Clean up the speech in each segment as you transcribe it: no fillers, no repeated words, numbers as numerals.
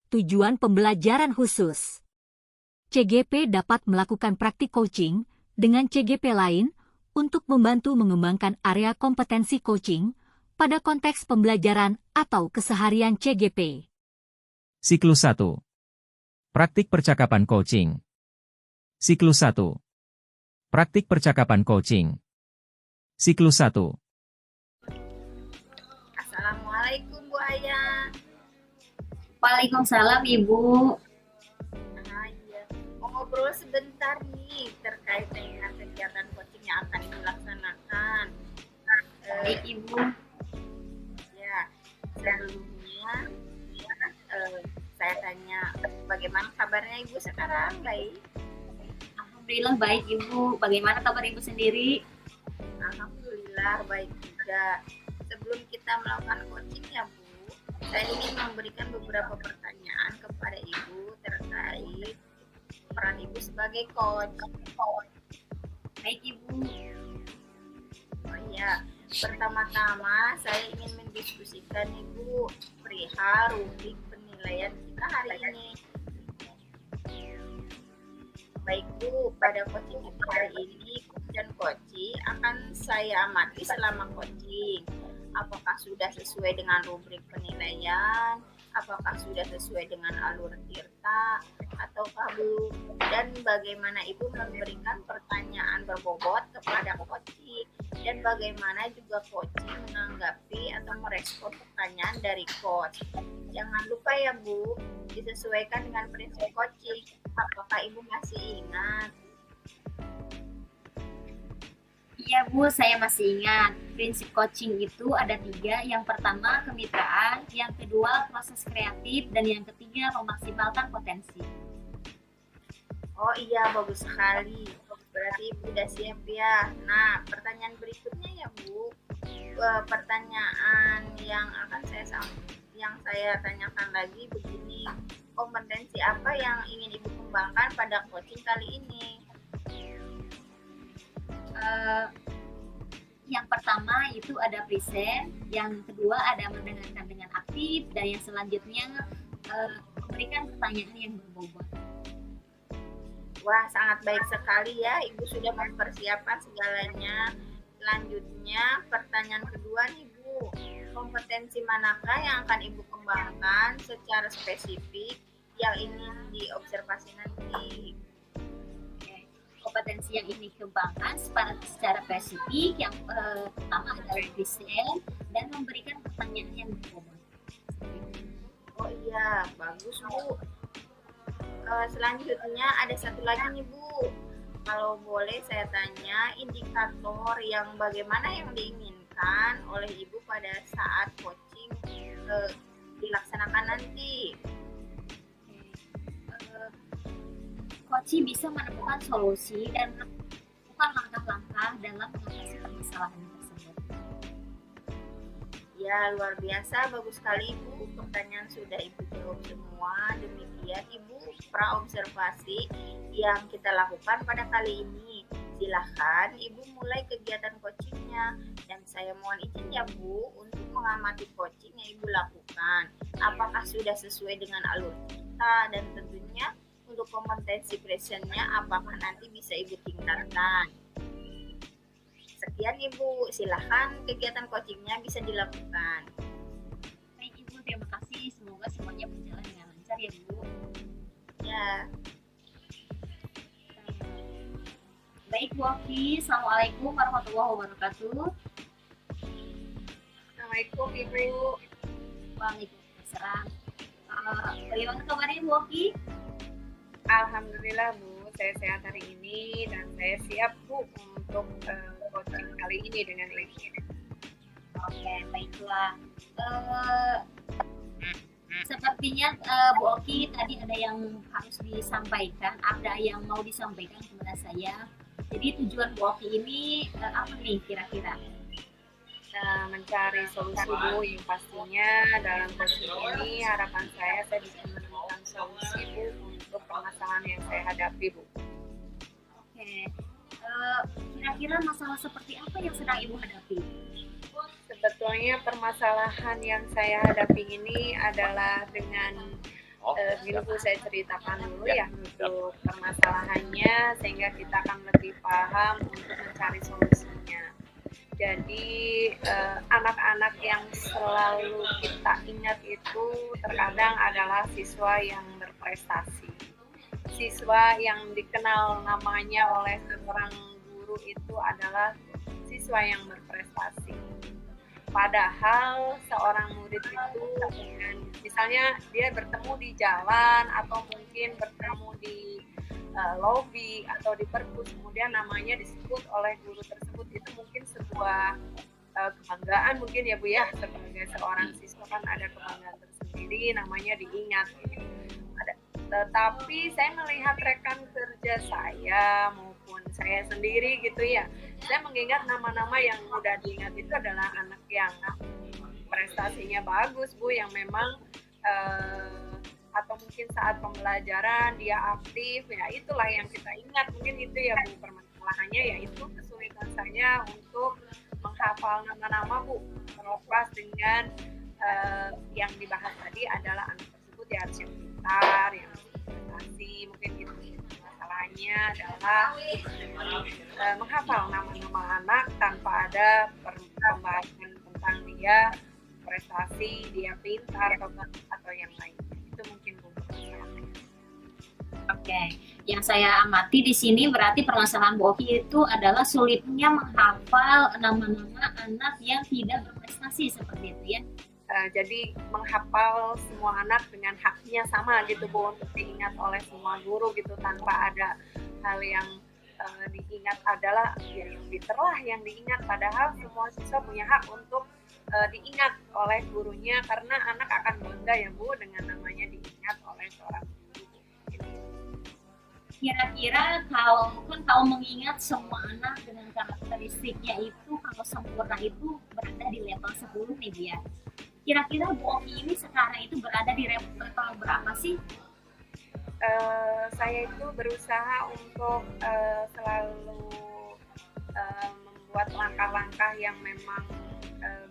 tujuan pembelajaran khusus. CGP dapat melakukan praktik coaching dengan CGP lain untuk membantu mengembangkan area kompetensi coaching pada konteks pembelajaran atau keseharian CGP. Siklus 1. Praktik percakapan coaching. Siklus 1. Praktik percakapan coaching. Siklus 1. Assalamualaikum Bu Aya. Waalaikumsalam Ibu. Iya. Mau ngobrol sebentar nih terkait dengan kegiatan coaching yang akan dilaksanakan. Baik Ibu. Ya, sebelumnya saya tanya bagaimana kabarnya Ibu sekarang? Baik. Alhamdulillah baik Ibu. Bagaimana kabar Ibu sendiri? Alhamdulillah baik juga. Sebelum kita melakukan coaching ya Bu, saya ingin memberikan beberapa pertanyaan kepada Ibu terkait peran Ibu sebagai coach. Baik Ibu. Oh iya, pertama-tama saya ingin mendiskusikan Ibu perihal rubrik penilaian kita hari ini. Baik Bu, pada coaching kita hari ini, dan coaching akan saya amati selama coaching. Apakah sudah sesuai dengan rubrik penilaian? Apakah sudah sesuai dengan alur tirta? Ataukah belum? Dan bagaimana Ibu memberikan pertanyaan berbobot kepada coaching? Dan bagaimana juga coaching menanggapi atau merespon pertanyaan dari coach? Jangan lupa ya Bu, disesuaikan dengan prinsip coaching. Apakah Ibu masih ingat? Iya Bu, saya masih ingat. Prinsip coaching itu ada 3. Yang pertama kemitraan, yang kedua proses kreatif, dan yang ketiga memaksimalkan potensi. Oh iya, bagus sekali. Berarti Ibu udah siap ya. Nah, pertanyaan berikutnya ya Bu. Pertanyaan yang saya tanyakan lagi begini. Kompetensi apa yang ingin Ibu kembangkan pada coaching kali ini? Yang pertama itu ada present, yang kedua ada mendengarkan dengan aktif, dan yang selanjutnya memberikan pertanyaan yang berbobot. Wah, sangat baik sekali ya. Ibu sudah mempersiapkan segalanya. Selanjutnya, pertanyaan kedua nih Bu. Kompetensi manakah yang akan Ibu kembangkan secara spesifik yang ingin diobservasi nanti? Kompetensi yang ingin dikembangkan secara spesifik yang pertama adalah present dan memberikan pertanyaan yang berbobot. Oh iya, bagus Bu. Selanjutnya ada satu lagi nih Bu. Kalau boleh saya tanya indikator yang bagaimana yang diinginkan oleh Ibu pada saat coaching dilaksanakan nanti. Coach bisa menemukan solusi dan melakukan langkah-langkah dalam mengatasi permasalahan tersebut. Ya, luar biasa, bagus sekali Ibu. Pertanyaan sudah Ibu jawab semua. Demikian Ibu praobservasi yang kita lakukan pada kali ini. Silahkan Ibu mulai kegiatan coachingnya. Dan saya mohon izin ya Bu untuk mengamati coaching yang Ibu lakukan. Apakah sudah sesuai dengan alur kita, dan tentunya untuk kompetensi presentnya apakah nanti bisa Ibu tingkatkan. Sekian Ibu, silahkan kegiatan coachingnya bisa dilakukan. Baik Ibu, terima kasih. Semoga semuanya berjalan dengan lancar ya Bu. Ya. Baik Bu Oki, Assalamualaikum warahmatullahi wabarakatuh. Assalamualaikum Ibu. Waalaikumsalam. Bagaimana kabarnya Bu Oki? Alhamdulillah Bu, saya sehat hari ini dan saya siap Bu untuk coaching kali ini dengan Ibu. Oke, baiklah. Sepertinya Bu Oki tadi ada yang harus disampaikan, ada yang mau disampaikan kepada saya. Jadi tujuan Bu Oki ini apa nih kira-kira? Mencari solusi Bu, yang pastinya dalam coaching ini harapan saya bisa menemukan solusi Bu untuk permasalahan yang saya hadapi Bu. Oke, kira-kira masalah seperti apa yang sedang Ibu hadapi? Sebetulnya permasalahan yang saya hadapi ini adalah dengan Begini Bu, saya ceritakan dulu ya untuk permasalahannya sehingga kita akan lebih paham untuk mencari solusinya. Jadi anak-anak yang selalu kita ingat itu terkadang adalah siswa yang berprestasi. Siswa yang dikenal namanya oleh seorang guru itu adalah siswa yang berprestasi. Padahal seorang murid itu misalnya dia bertemu di jalan atau mungkin bertemu di lobby atau di perpus, kemudian namanya disebut oleh guru tersebut, itu mungkin sebuah kebanggaan mungkin ya Bu ya, sebagai seorang siswa kan ada kebanggaan tersendiri, namanya diingat. Tetapi saya melihat rekan kerja saya maupun saya sendiri gitu ya, saya mengingat nama-nama yang mudah diingat itu adalah anak yang prestasinya bagus Bu, yang memang atau mungkin saat pembelajaran dia aktif, ya itulah yang kita ingat. Mungkin itu ya Bu permasalahannya, yaitu kesulitan saya untuk menghafal nama-nama Bu, terlepas dengan yang dibahas tadi adalah anak tersebut ya harus yang pintar, yang prestasi, mungkin gitu. Masalahnya adalah menghafal nama-nama anak tanpa ada pembahasan tentang dia prestasi, dia pintar atau yang lain. Itu mungkin Bu. Oke, yang saya amati di sini berarti permasalahan Bu Oki itu adalah sulitnya menghafal nama-nama anak yang tidak berprestasi seperti itu ya. Jadi menghafal semua anak dengan haknya sama gitu Bu, untuk diingat oleh semua guru gitu, tanpa ada hal yang diingat adalah yang pinterlah yang diingat, padahal semua siswa punya hak untuk diingat oleh gurunya, karena anak akan bangga ya Bu dengan namanya diingat oleh seorang guru. Kira-kira kalau mengingat semua anak dengan karakteristiknya itu, kalau sempurna itu berada di level 10 nih Bu ya. Kira-kira Bu Oki ini sekarang itu berada di level berapa sih? Saya itu berusaha untuk selalu membuat langkah-langkah yang memang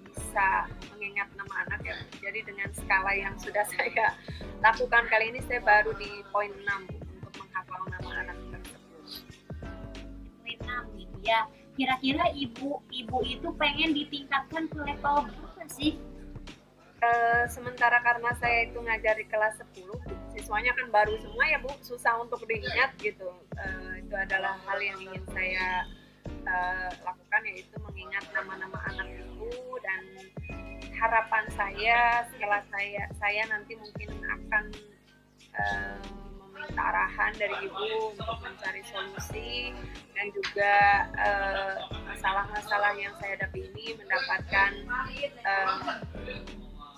bisa mengingat nama anak ya. Jadi dengan skala yang sudah saya lakukan kali ini, saya baru di poin 6 untuk menghafal nama anak tersebut. Poin 6 gitu ya. Kira-kira ibu itu pengen ditingkatkan ke level berapa sih? Sementara karena saya itu ngajar di kelas 10, siswanya kan baru semua ya Bu, susah untuk diingat gitu. Itu adalah hal yang ingin saya lakukan, yaitu mengingat nama-nama anak itu. Dan harapan saya setelah saya nanti mungkin akan meminta arahan dari Ibu untuk mencari solusi, dan juga masalah-masalah yang saya hadapi ini mendapatkan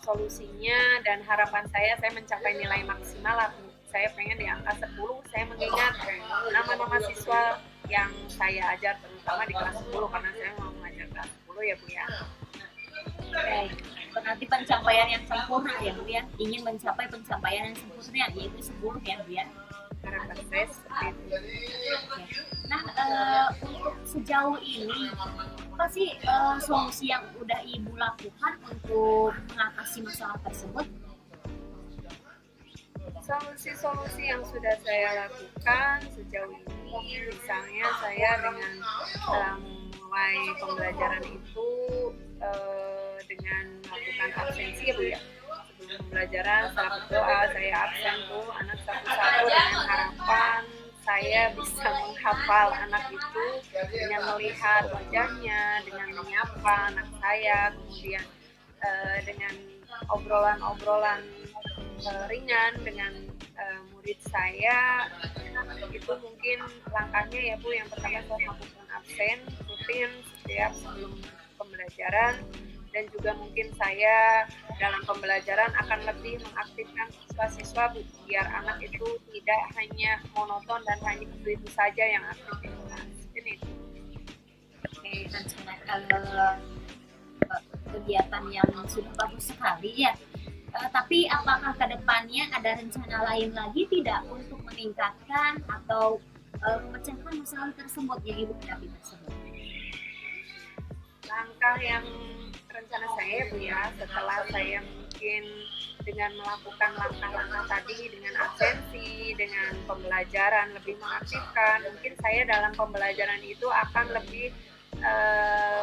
solusinya. Dan harapan saya mencapai nilai maksimal lah. Saya pengen di angka 10, saya mengingat nama-nama siswa yang saya ajar, terutama di kelas 10 karena saya mau mengajar kelas 10 ya Bu ya. Baik, berarti pencapaian yang sempurna ya Bu ya, ingin mencapai pencapaian yang sempurna yaitu 10 ya Bu ya. Harapan saya seperti itu. Nah, untuk sejauh ini apa sih solusi yang udah Ibu lakukan untuk mengatasi masalah tersebut? Solusi-solusi yang sudah saya lakukan sejauh ini, misalnya saya dengan mulai pembelajaran itu dengan melakukan absensi ya Bu ya. Sebelum pembelajaran setelah berdoa saya absen tuh anak satu-satu, dengan harapan saya bisa menghafal anak itu dengan melihat wajahnya, dengan menyapa anak saya, kemudian dengan obrolan-obrolan ringan dengan murid saya. Itu mungkin langkahnya ya Bu. Yang pertama saya melakukan absen rutin setiap sebelum pembelajaran, dan juga mungkin saya dalam pembelajaran akan lebih mengaktifkan siswa-siswa Bu, biar anak itu tidak hanya monoton dan hanya itu saja yang aktif di kelas. Ini itu. Oke, kegiatan yang sudah bagus sekali ya. Tapi apakah ke depannya ada rencana lain lagi tidak untuk meningkatkan atau memecahkan masalah tersebut yang Ibu hadapi tersebut? Langkah yang rencana saya Bu ya, setelah saya mungkin dengan melakukan langkah-langkah tadi, dengan absensi, dengan pembelajaran lebih mengaktifkan, mungkin saya dalam pembelajaran itu akan lebih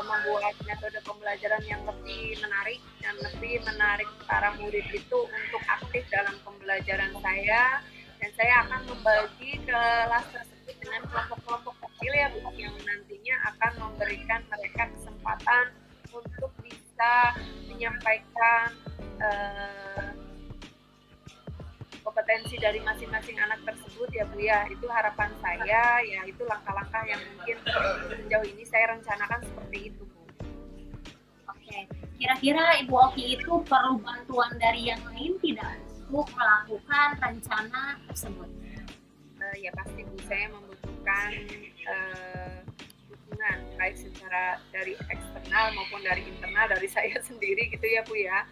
membuat metode pembelajaran yang lebih menarik dan lebih menarik para murid itu untuk aktif dalam pembelajaran saya, dan saya akan membagi kelas tersebut dengan kelompok-kelompok kecil ya Bu, yang nantinya akan memberikan mereka kesempatan untuk bisa menyampaikan kompetensi dari masing-masing anak tersebut ya Bu ya. Itu harapan saya, ya itu langkah-langkah yang mungkin sejauh ini saya rencanakan seperti itu Bu. Oke, kira-kira Ibu Oki itu perlu bantuan dari yang lain tidak untuk melakukan rencana tersebut? Ya pasti Bu, saya membutuhkan dukungan baik secara dari eksternal maupun dari internal dari saya sendiri gitu ya Bu ya.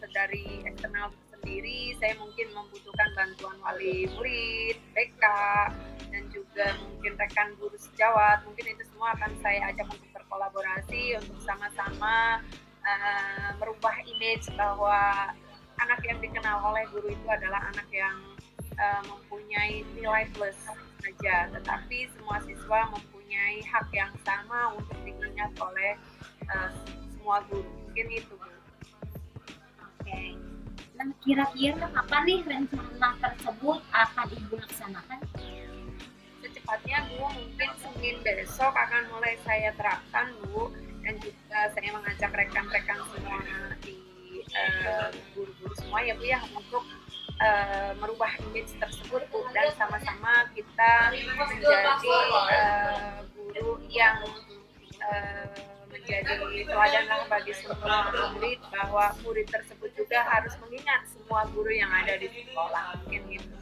Dari eksternal sendiri saya mungkin membutuhkan bantuan wali murid, BK, dan juga mungkin rekan guru sejawat. Mungkin itu semua akan saya ajak untuk berkolaborasi untuk sama-sama merubah image bahwa anak yang dikenal oleh guru itu adalah anak yang mempunyai nilai plus saja, tetapi semua siswa mempunyai hak yang sama untuk diingat oleh semua guru. Mungkin itu Bu. Oke. Nah, kira-kira kapan nih rencana tersebut akan Ibu laksanakan? Secepatnya Bu, mungkin Senin besok akan mulai saya terapkan Bu, dan juga saya mengajak rekan-rekan semua di guru-guru semua ya Bu ya untuk merubah image tersebut Bu, dan sama-sama kita menjadi guru yang menjadi teladan bagi semua murid, bahwa murid tersebut juga harus mengingat semua guru yang ada di sekolah. Mungkin gitu.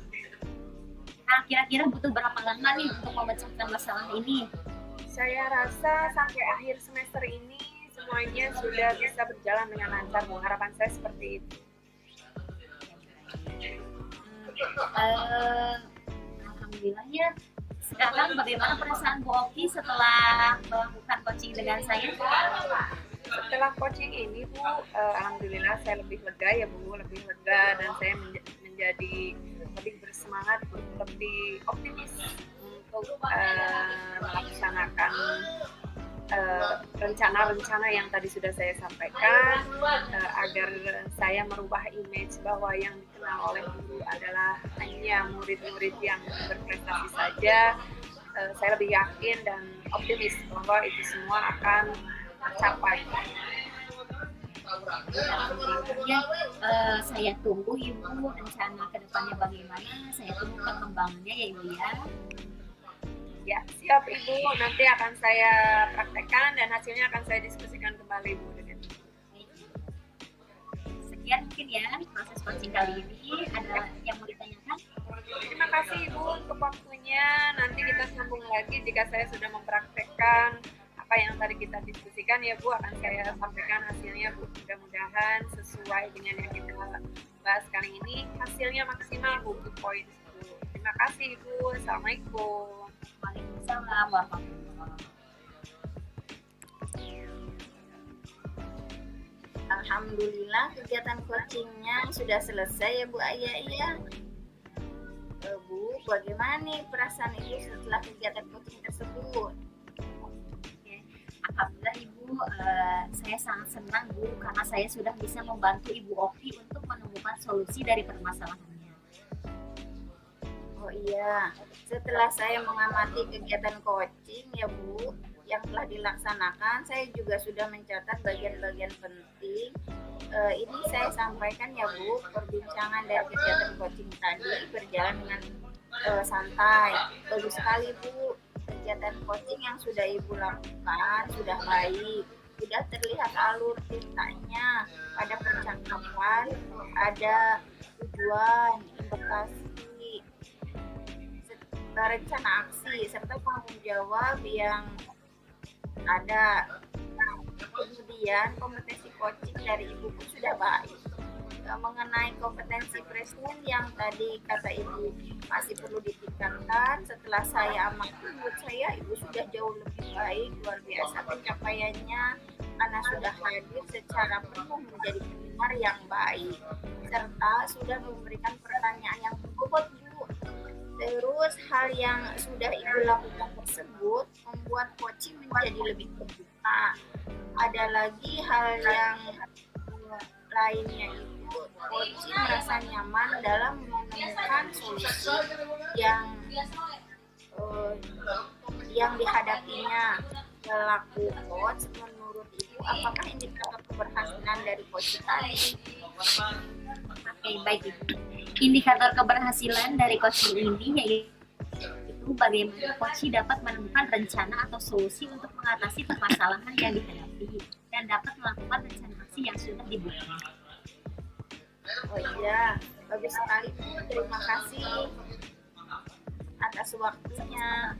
Nah, kira-kira butuh berapa lama nih untuk memecahkan masalah ini? Saya rasa sampai akhir semester ini semuanya sudah bisa berjalan dengan lancar Bu. Harapan saya seperti itu. Alhamdulillahnya. Sekarang bagaimana perasaan Bu Oki setelah melakukan coaching dengan saya? Setelah coaching ini Bu, alhamdulillah saya lebih lega ya Bu, lebih lega, dan saya menjadi lebih bersemangat, lebih optimis untuk melaksanakan rencana-rencana yang tadi sudah saya sampaikan, agar saya merubah image bahwa yang dikenal oleh guru adalah hanya murid-murid yang berprestasi saja. Saya lebih yakin dan optimis bahwa itu semua akan tercapai. Ya, saya tunggu Ibu rencana ke depannya bagaimana, saya tunggu perkembangannya ya Ibu ya. Ya, siap Ibu. Nanti akan saya praktekkan dan hasilnya akan saya diskusikan kembali Bu dengan Ibu. Sekian mungkin ya proses coaching kali ini. Ada yang mau ditanyakan? Terima kasih Ibu untuk waktunya. Nanti kita sambung lagi jika saya sudah mempraktekkan apa yang tadi kita diskusikan ya Bu. Akan saya sampaikan hasilnya Bu. Mudah-mudahan sesuai dengan yang kita bahas kali ini. Hasilnya maksimal Bu, good points Bu. Terima kasih Ibu. Assalamualaikum. Waalaikumsalam warahmatullahi wabarakatuh. Alhamdulillah kegiatan coachingnya sudah selesai ya Bu Aya ya. Bu, bagaimana nih perasaan Ibu setelah kegiatan coaching tersebut? Alhamdulillah Ibu, saya sangat senang Bu karena saya sudah bisa membantu Ibu Oki untuk menemukan solusi dari permasalahannya. Oh iya, setelah saya mengamati kegiatan coaching ya Bu yang telah dilaksanakan, saya juga sudah mencatat bagian-bagian penting. Ini saya sampaikan ya Bu, perbincangan dari kegiatan coaching tadi berjalan dengan santai. Bagus sekali Bu, kegiatan coaching yang sudah Ibu lakukan sudah baik, sudah terlihat alur ceritanya, ada percakapan, ada tujuan, implementasi, rencana aksi, serta tanggung jawab yang ada. Kemudian kompetensi coaching dari Ibu pun sudah baik. Mengenai kompetensi presiden yang tadi kata Ibu masih perlu ditingkatkan, setelah saya amati menurut saya Ibu sudah jauh lebih baik, luar biasa pencapaiannya karena sudah hadir secara penuh menjadi pendengar yang baik, serta sudah memberikan pertanyaan yang berbobot, Bu. Terus hal yang sudah Ibu lakukan tersebut membuat coaching menjadi lebih terbuka. Ada lagi hal yang lainnya itu coaching merasa nyaman dalam menemukan solusi yang dihadapinya. Selaku coach, menurut Ibu, apakah indikator keberhasilan dari coaching tadi? Oke, baik Ibu. Indikator keberhasilan dari coaching ini yaitu bagaimana coaching dapat menemukan rencana atau solusi untuk mengatasi permasalahan yang dihadapi dan dapat melakukan rencana aksi yang sudah dibuat. Oh iya, bagus sekali Bu. Terima kasih atas waktunya.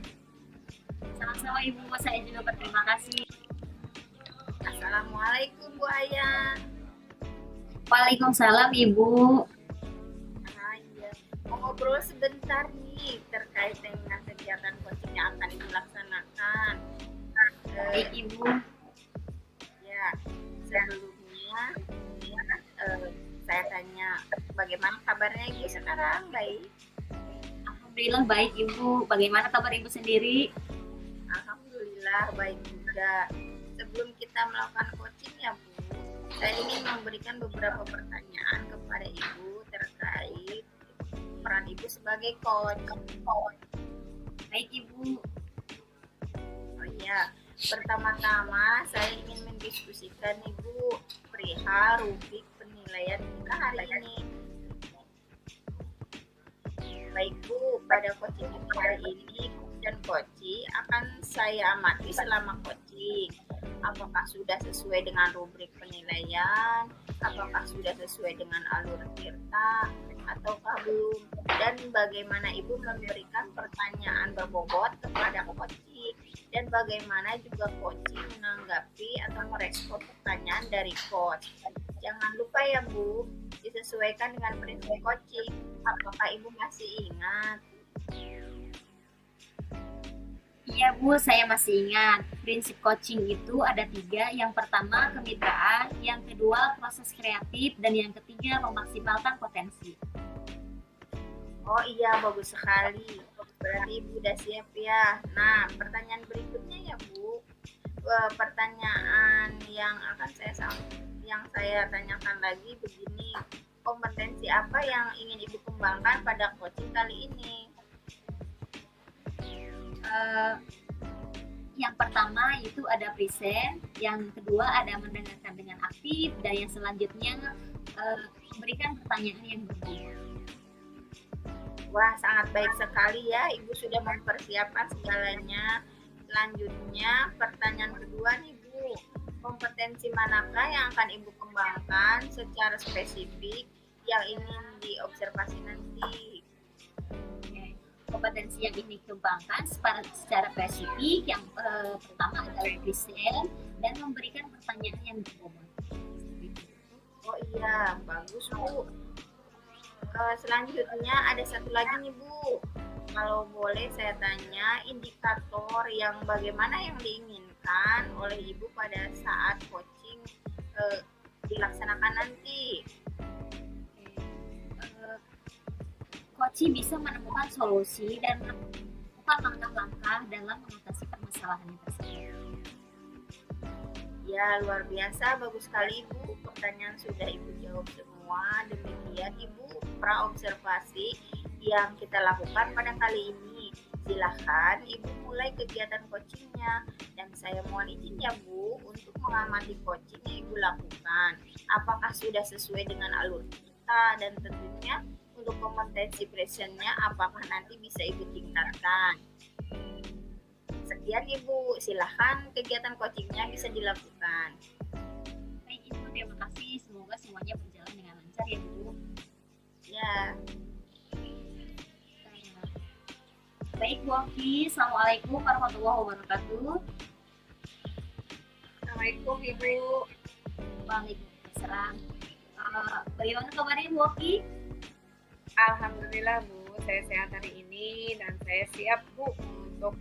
Sama-sama Ibu, saya juga berterima kasih. Assalamualaikum Bu Aya. Waalaikumsalam Ibu. Iya. Mau ngobrol sebentar nih terkait dengan kegiatan coaching yang akan Ibu laksanakan. Baik Ibu. Ya, sebelumnya saya tanya bagaimana kabarnya Ibu sekarang? Baik. Alhamdulillah baik Ibu. Bagaimana kabar Ibu sendiri? Alhamdulillah baik juga. Sebelum kita melakukan coaching ya Bu, saya ingin memberikan beberapa pertanyaan kepada Ibu terkait peran Ibu sebagai coach. Baik Ibu. Oh iya, pertama-tama saya ingin mendiskusikan Ibu perihal rubrik penilaian kita hari ini. Baik Bu, pada coaching hari ini dan coaching akan saya amati selama coaching. Apakah sudah sesuai dengan rubrik penilaian? Apakah sudah sesuai dengan alur tirta? Ataukah belum? Dan bagaimana Ibu memberikan pertanyaan berbobot kepada coaching? Dan bagaimana juga coaching menanggapi atau merespon pertanyaan dari coach? Jangan lupa ya Bu, disesuaikan dengan prinsip coaching. Apakah Ibu masih ingat? Iya Bu, saya masih ingat. Prinsip coaching itu ada 3. Yang pertama kemitraan, yang kedua proses kreatif, dan yang ketiga memaksimalkan potensi. Oh iya, bagus sekali. Berarti Ibu udah siap ya. Nah, pertanyaan berikutnya ya Bu. Pertanyaan yang saya tanyakan lagi begini. Kompetensi apa yang ingin Ibu kembangkan pada coaching kali ini? Yang pertama itu ada present, yang kedua ada mendengarkan dengan aktif, dan yang selanjutnya memberikan pertanyaan yang berbeda. Wah, sangat baik sekali ya, Ibu sudah mempersiapkan segalanya. Selanjutnya, pertanyaan kedua nih Bu, kompetensi manakah yang akan Ibu kembangkan secara spesifik yang ingin diobservasi nanti? Kompetensi yang ingin dikembangkan secara spesifik yang pertama adalah present dan memberikan pertanyaan yang berbobot. Oh iya, bagus Bu. Selanjutnya ada satu lagi nih Bu. Kalau boleh saya tanya indikator yang bagaimana yang diinginkan oleh Ibu pada saat coaching dilaksanakan nanti? Coach bisa menemukan solusi dan melakukan langkah-langkah dalam mengatasi permasalahan tersebut. Ya, luar biasa, bagus sekali Ibu. Pertanyaan sudah Ibu jawab semua. Demikian Ibu praobservasi yang kita lakukan pada kali ini. Silahkan Ibu mulai kegiatan coachingnya. Dan saya mohon izin ya Bu untuk mengamati coaching yang Ibu lakukan. Apakah sudah sesuai dengan alur kita, dan tentunya untuk kompetensi presentnya apakah nanti bisa Ibu tingkatkan. Sekian Ibu, silahkan kegiatan coachingnya bisa dilakukan. Baik Ibu, terima kasih. Semoga semuanya berjalan dengan lancar ya Bu. Ya. Baik Bu Oki, Assalamualaikum warahmatullahi wabarakatuh. Assalamualaikum Ibu. Waalaikumsalam. Bagaimana kabarnya Bu Oki? Alhamdulillah Bu, saya sehat hari ini dan saya siap Bu untuk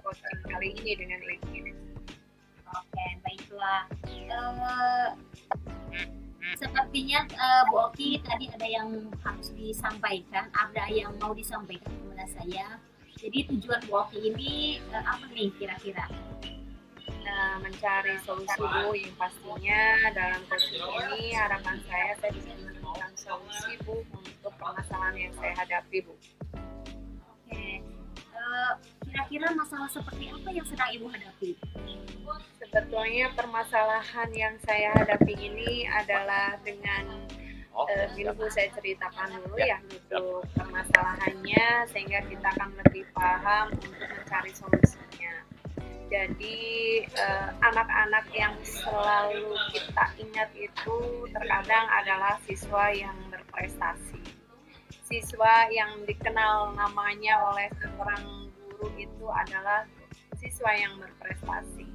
coaching kali ini dengan Ibu. Oke, baik Baiklah. Sepertinya Bu Oki tadi ada yang harus disampaikan, ada yang mau disampaikan kepada saya. Jadi tujuan Bu Oki ini apa nih kira-kira? Mencari solusi Bu, yang pastinya dalam coaching ini harapan saya bisa menemukan solusi Bu untuk permasalahan yang saya hadapi Bu. Oke. Kira-kira masalah seperti apa yang sedang Ibu hadapi? Sebetulnya permasalahan yang saya hadapi ini adalah dengan gini Bu, saya ceritakan dulu ya untuk permasalahannya sehingga kita akan lebih paham untuk mencari solusinya. Jadi anak-anak yang selalu kita ingat itu terkadang adalah siswa yang berprestasi. Siswa yang dikenal namanya oleh seorang guru itu adalah siswa yang berprestasi.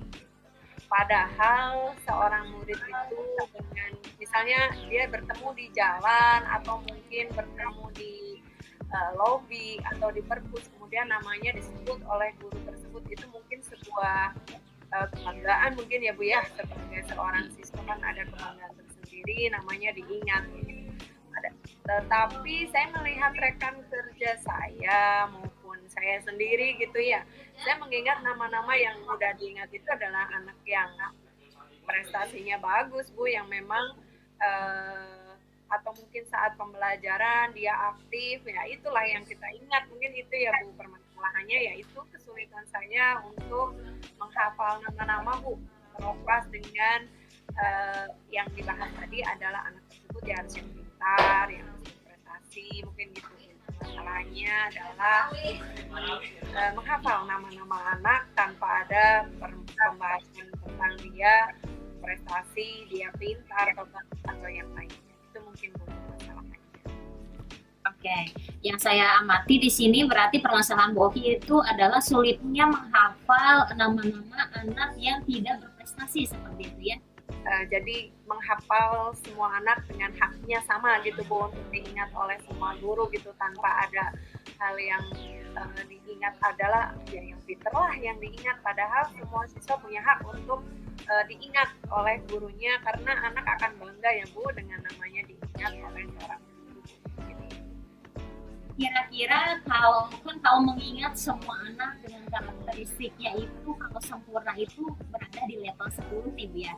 Padahal seorang murid itu dengan misalnya dia bertemu di jalan atau mungkin bertemu di lobi atau di perpus, kemudian namanya disebut oleh guru tersebut, itu mungkin sebuah kebanggaan mungkin ya Bu ya, sebagai seorang siswa kan ada kebanggaan tersendiri, namanya diingat gitu. Tetapi saya melihat rekan kerja saya maupun saya sendiri gitu ya, saya mengingat nama-nama yang mudah diingat itu adalah anak yang prestasinya bagus Bu, yang memang atau mungkin saat pembelajaran dia aktif, ya itulah yang kita ingat, mungkin itu ya Bu permasalahannya, yaitu kesulitan saya untuk menghafal nama-nama Bu, terlepas dengan yang dibahas tadi adalah anak tersebut dia harus yang pintar, yang harus berprestasi, mungkin gitu. Masalahnya adalah menghafal nama-nama anak tanpa ada pembahasan tentang dia prestasi, dia pintar atau yang lainnya. Itu mungkin masalahnya. Oke, yang saya amati di sini berarti permasalahan Bu Oki itu adalah sulitnya menghafal nama-nama anak yang tidak berprestasi seperti itu ya. Jadi menghafal semua anak dengan haknya sama gitu Bu, untuk diingat oleh semua guru gitu, tanpa ada hal yang diingat adalah ya yang pinter lah yang diingat, padahal semua siswa punya hak untuk diingat oleh gurunya, karena anak akan bangga ya Bu dengan namanya diingat oleh seorang guru. Kira-kira kalau mengingat semua anak dengan karakteristiknya itu, kalau sempurna itu berada di level 10 nih Bu ya.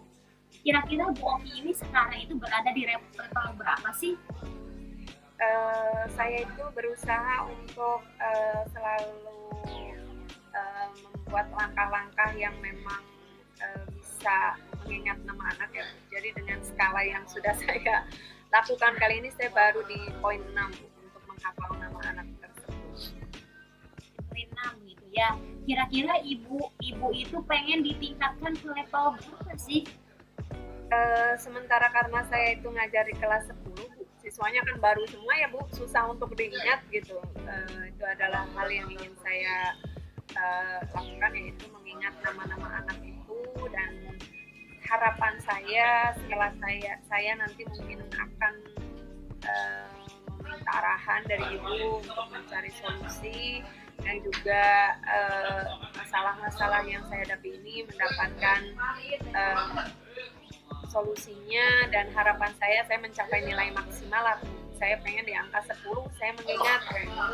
Kira-kira Bu Oki ini sekarang itu berada di level berapa sih? Saya itu berusaha untuk selalu membuat langkah-langkah yang memang bisa mengingat nama anak ya. Jadi dengan skala yang sudah saya lakukan kali ini, saya baru di poin 6 untuk menghafal nama anak tersebut. Poin 6 gitu ya. Kira-kira ibu itu pengen ditingkatkan ke level berapa sih? Sementara karena saya itu ngajar di kelas 10 Bu, siswanya kan baru semua ya Bu, susah untuk diingat gitu. Itu adalah hal yang ingin saya lakukan, yaitu mengingat nama-nama anak itu, dan harapan saya setelah saya nanti mungkin akan meminta arahan dari Ibu untuk mencari solusi, dan juga masalah-masalah yang saya hadapi ini mendapatkan solusinya, dan harapan saya mencapai nilai maksimal lah. Saya pengen di angka 10, saya mengingat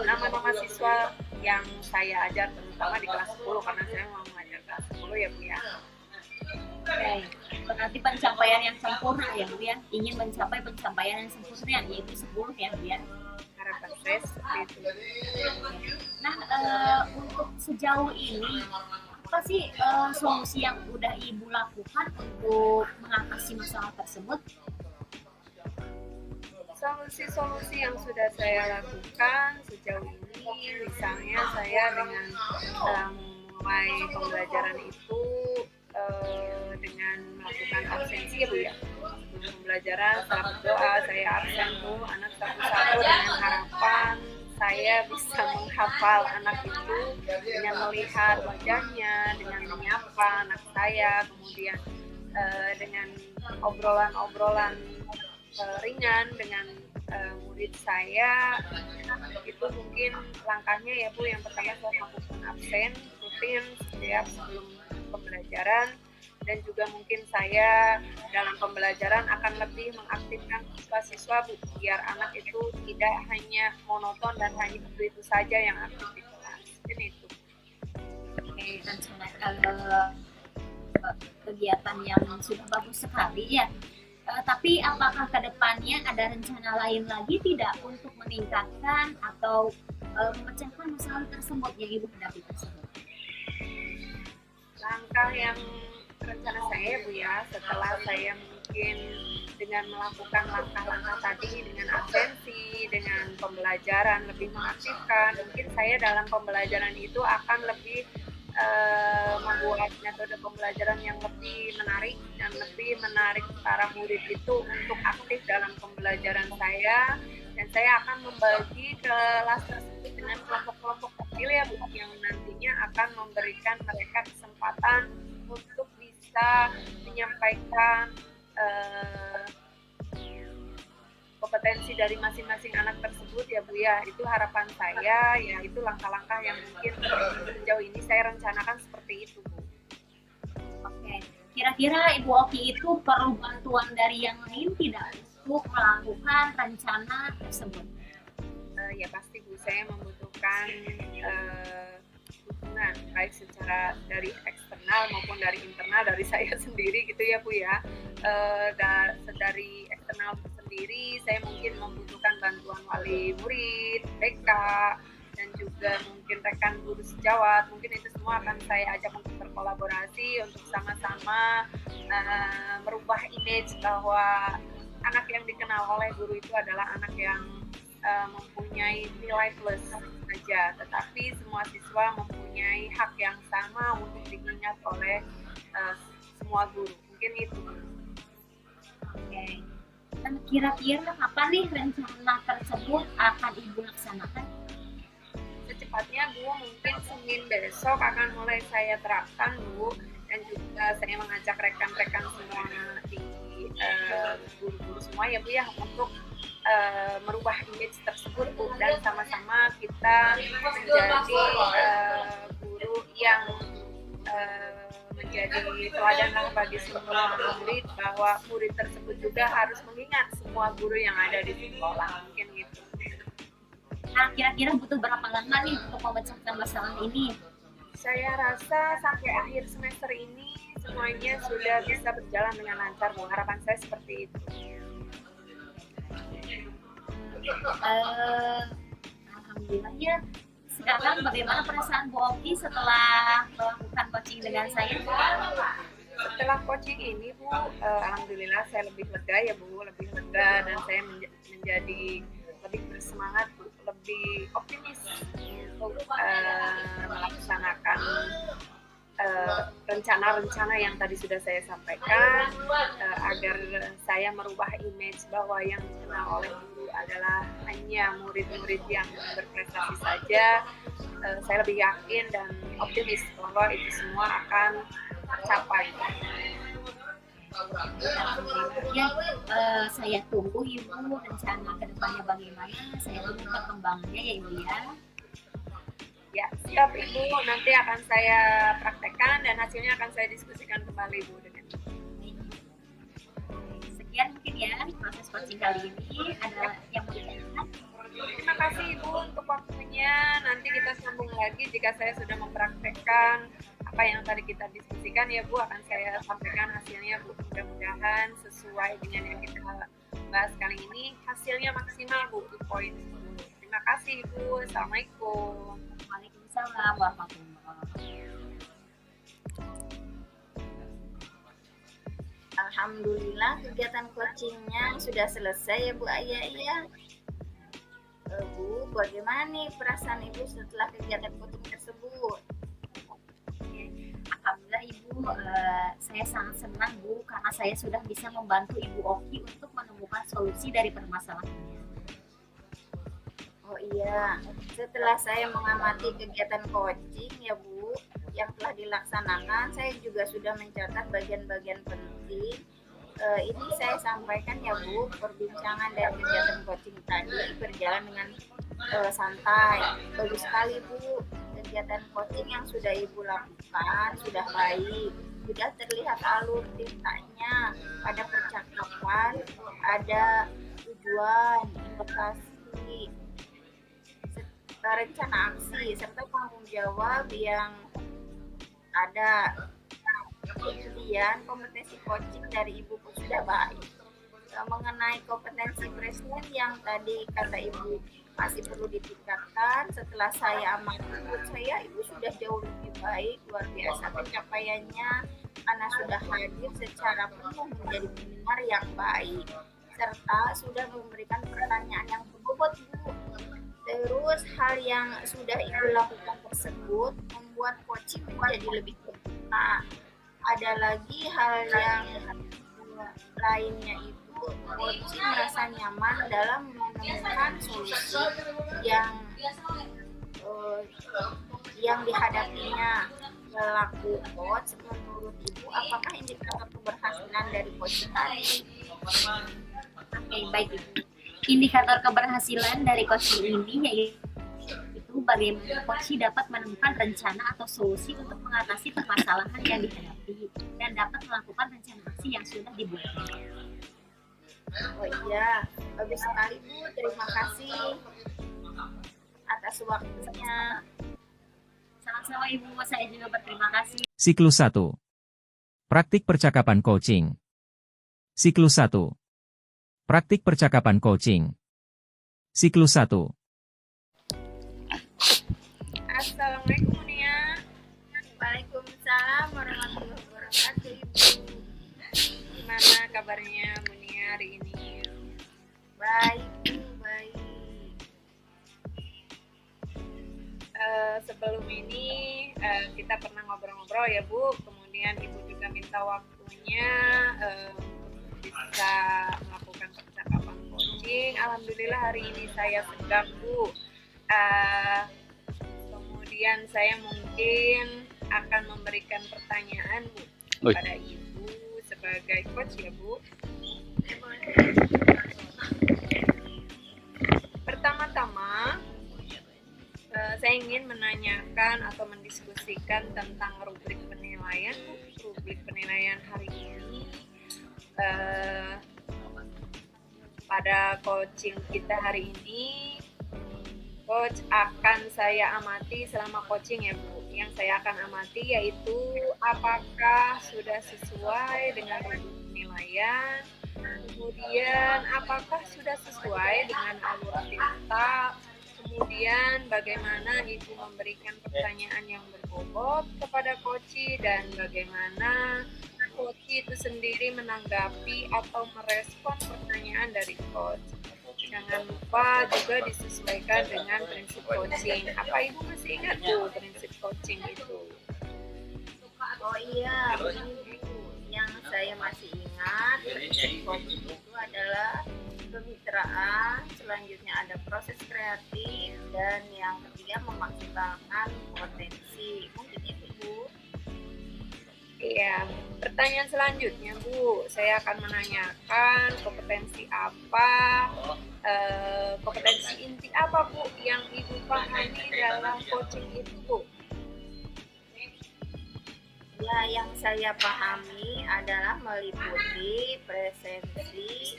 nama-nama siswa yang saya ajar, terutama di kelas 10 karena saya mau mengajar kelas 10 ya Bu ya. Oke, berarti pencapaian yang sempurna ya Bu ya, ingin mencapai pencapaian yang sempurna yaitu 10 ya Bu ya. Harapan saya seperti itu. Nah, untuk sejauh ini apa sih solusi yang udah Ibu lakukan untuk mengatasi masalah tersebut? Solusi-solusi yang sudah saya lakukan sejauh ini, misalnya saya dengan mulai pembelajaran itu dengan melakukan absensi ya Bu ya. Sebelum pembelajaran, setelah berdoa, saya absen Bu, anak satu-satu, dengan harapan saya bisa menghafal anak itu dengan melihat wajahnya, dengan menyapa anak saya, kemudian dengan obrolan-obrolan ringan dengan murid saya. Itu mungkin langkahnya ya Bu. Yang pertama saya melakukan absen rutin setiap sebelum pembelajaran, dan juga mungkin saya dalam pembelajaran akan lebih mengaktifkan siswa-siswa Bu, biar anak itu tidak hanya monoton dan hanya itu saja yang aktif di kelas. Ini itu. Oke, rencana kegiatan yang sudah bagus sekali ya. Tapi apakah ke depannya ada rencana lain lagi tidak untuk meningkatkan atau memecahkan masalah tersebut yang Ibu hadapi tersebut? Langkah yang rencana saya Bu ya, setelah saya mungkin dengan melakukan langkah-langkah tadi dengan absensi, dengan pembelajaran lebih mengaktifkan, mungkin saya dalam pembelajaran itu akan lebih membuat metode pembelajaran yang lebih menarik dan lebih menarik para murid itu untuk aktif dalam pembelajaran saya, dan saya akan membagi kelas tersebut dengan kelompok-kelompok kecil ya Bu, yang nantinya akan memberikan mereka kesempatan untuk bisa menyampaikan kompetensi dari masing-masing anak tersebut ya Bu ya. Itu harapan saya ya, itu langkah-langkah yang mungkin sejauh ini saya rencanakan seperti itu Bu. Oke, kira-kira Ibu Oki itu perlu bantuan dari yang lain tidak untuk melakukan rencana tersebut? Ya pasti Bu, saya membutuhkan dukungan baik secara dari eksternal maupun dari internal dari saya sendiri gitu ya Bu ya. Dari eksternal sendiri saya mungkin membutuhkan bantuan wali murid, BK, dan juga mungkin rekan guru sejawat. Mungkin itu semua akan saya ajak untuk berkolaborasi untuk sama-sama merubah image bahwa anak yang dikenal oleh guru itu adalah anak yang mempunyai nilai plus saja, tetapi semua siswa mempunyai hak yang sama untuk diingat oleh semua guru. Mungkin itu. Oke. Dan kira-kira kapan nih rencana tersebut akan Ibu laksanakan? Secepatnya Bu, mungkin Senin besok akan mulai saya terapkan Bu, dan juga saya mengajak rekan-rekan semua di guru-guru semua ya Bu ya, untuk merubah image tersebut Bu, dan sama-sama kita menjadi guru yang menjadi teladan bagi semua murid, bahwa murid tersebut juga harus mengingat semua guru yang ada di sekolah. Mungkin gitu. Nah, kira-kira butuh berapa lama nih untuk memecahkan masalah ini? Saya rasa sampai akhir semester ini semuanya sudah bisa berjalan dengan lancar Bu. Harapan saya seperti itu. Alhamdulillah ya. Sekarang bagaimana perasaan Bu Oki setelah melakukan coaching dengan saya? Setelah coaching ini Bu, alhamdulillah saya lebih lega ya Bu, lebih lega, dan saya menjadi lebih bersemangat Bu, lebih optimis untuk melaksanakan rencana-rencana yang tadi sudah saya sampaikan, agar saya merubah image bahwa yang dikenal oleh guru adalah hanya murid-murid yang berprestasi saja. Saya lebih yakin dan optimis bahwa itu semua akan tercapai. Ya, saya tunggu Ibu rencana kedepannya bagaimana. Saya tunggu perkembangannya ya Ibu ya. Ya, siap Ibu. Nanti akan saya praktekkan dan hasilnya akan saya diskusikan kembali Bu dengan Ibu. Sekian mungkin ya proses coaching kali ini. Ada yang mau ditanyakan? Terima kasih Ibu untuk waktunya. Nanti kita sambung lagi jika saya sudah mempraktekkan apa yang tadi kita diskusikan ya Bu, akan saya sampaikan hasilnya Bu. Mudah-mudahan sesuai dengan yang kita bahas kali ini, hasilnya maksimal Bu, di poin 10. Terima kasih Ibu. Assalamualaikum. Waalaikumsalam warahmatullahi wabarakatuh. Alhamdulillah kegiatan coachingnya sudah selesai ya Bu Aya ya. Bu, bagaimana nih perasaan Ibu setelah kegiatan coaching tersebut? Alhamdulillah Ibu, saya sangat senang Bu, karena saya sudah bisa membantu Ibu Oki untuk menemukan solusi dari permasalahannya. Oh iya, setelah saya mengamati kegiatan coaching ya Bu yang telah dilaksanakan, saya juga sudah mencatat bagian-bagian penting. Ini saya sampaikan ya Bu, perbincangan dari kegiatan coaching tadi berjalan dengan santai. Bagus sekali Bu, kegiatan coaching yang sudah Ibu lakukan sudah baik. sudah terlihat alur tintanya pada percakapan, ada tujuan, indikasi, rencana aksi, serta tanggung jawab yang ada. Kemudian kompetensi coaching dari Ibu pun sudah baik. Mengenai kompetensi presiden yang tadi kata Ibu masih perlu ditingkatkan, setelah saya amati, menurut saya Ibu sudah jauh lebih baik, luar biasa pencapaiannya karena sudah hadir secara penuh menjadi pendengar yang baik, serta sudah memberikan pertanyaan yang berbobot, Bu. Terus hal yang sudah Ibu lakukan tersebut membuat coaching menjadi lebih terbuka. Ada lagi hal yang lainnya itu coaching merasa nyaman dalam menemukan solusi yang dihadapinya. Selaku coach, menurut Ibu, apakah indikator keberhasilan dari coaching tadi? Oke, baik Ibu. Indikator keberhasilan dari coaching ini yaitu bagaimana coach dapat menemukan rencana atau solusi untuk mengatasi permasalahan yang dihadapi dan dapat melakukan rencana aksi yang sudah dibuat. Oh iya, bagus sekali Bu. Terima kasih atas waktunya. Sama-sama Ibu, saya juga berterima kasih. Siklus 1. Praktik percakapan coaching. Siklus 1. Praktik percakapan coaching. Siklus 1. Assalamualaikum Munia. Waalaikumsalam warahmatullahi wabarakatuh, Ibu. Gimana kabarnya Munia hari ini? Baik, Bu, baik. Sebelum ini kita pernah ngobrol-ngobrol ya Bu, kemudian Ibu juga minta waktunya bisa melakukan percakapan coaching. Alhamdulillah hari ini saya sedang Bu. Kemudian saya mungkin akan memberikan pertanyaan Bu kepada Ibu sebagai coach ya Bu. Pertama-tama saya ingin menanyakan atau mendiskusikan tentang rubrik penilaian Bu. Rubrik penilaian hari ini pada coaching kita hari ini, coach akan saya amati selama coaching ya Bu. Yang saya akan amati yaitu apakah sudah sesuai dengan rubrik penilaian, kemudian apakah sudah sesuai dengan alur tinta, kemudian bagaimana Ibu memberikan pertanyaan yang berbobot kepada coach dan bagaimana coach itu sendiri menanggapi atau merespon pertanyaan dari coach. Jangan lupa juga disesuaikan dengan prinsip coaching. Apa Ibu masih ingat Bu prinsip coaching itu? Oh iya, ini Bu, yang saya masih ingat prinsip coaching itu adalah kemitraan, selanjutnya ada proses kreatif, dan yang ketiga memaksimalkan potensi. Mungkin itu Bu. Iya, pertanyaan selanjutnya Bu, saya akan menanyakan kompetensi apa, kompetensi inti apa Bu yang Ibu pahami dalam coaching itu Bu? Ya, yang saya pahami adalah meliputi presensi,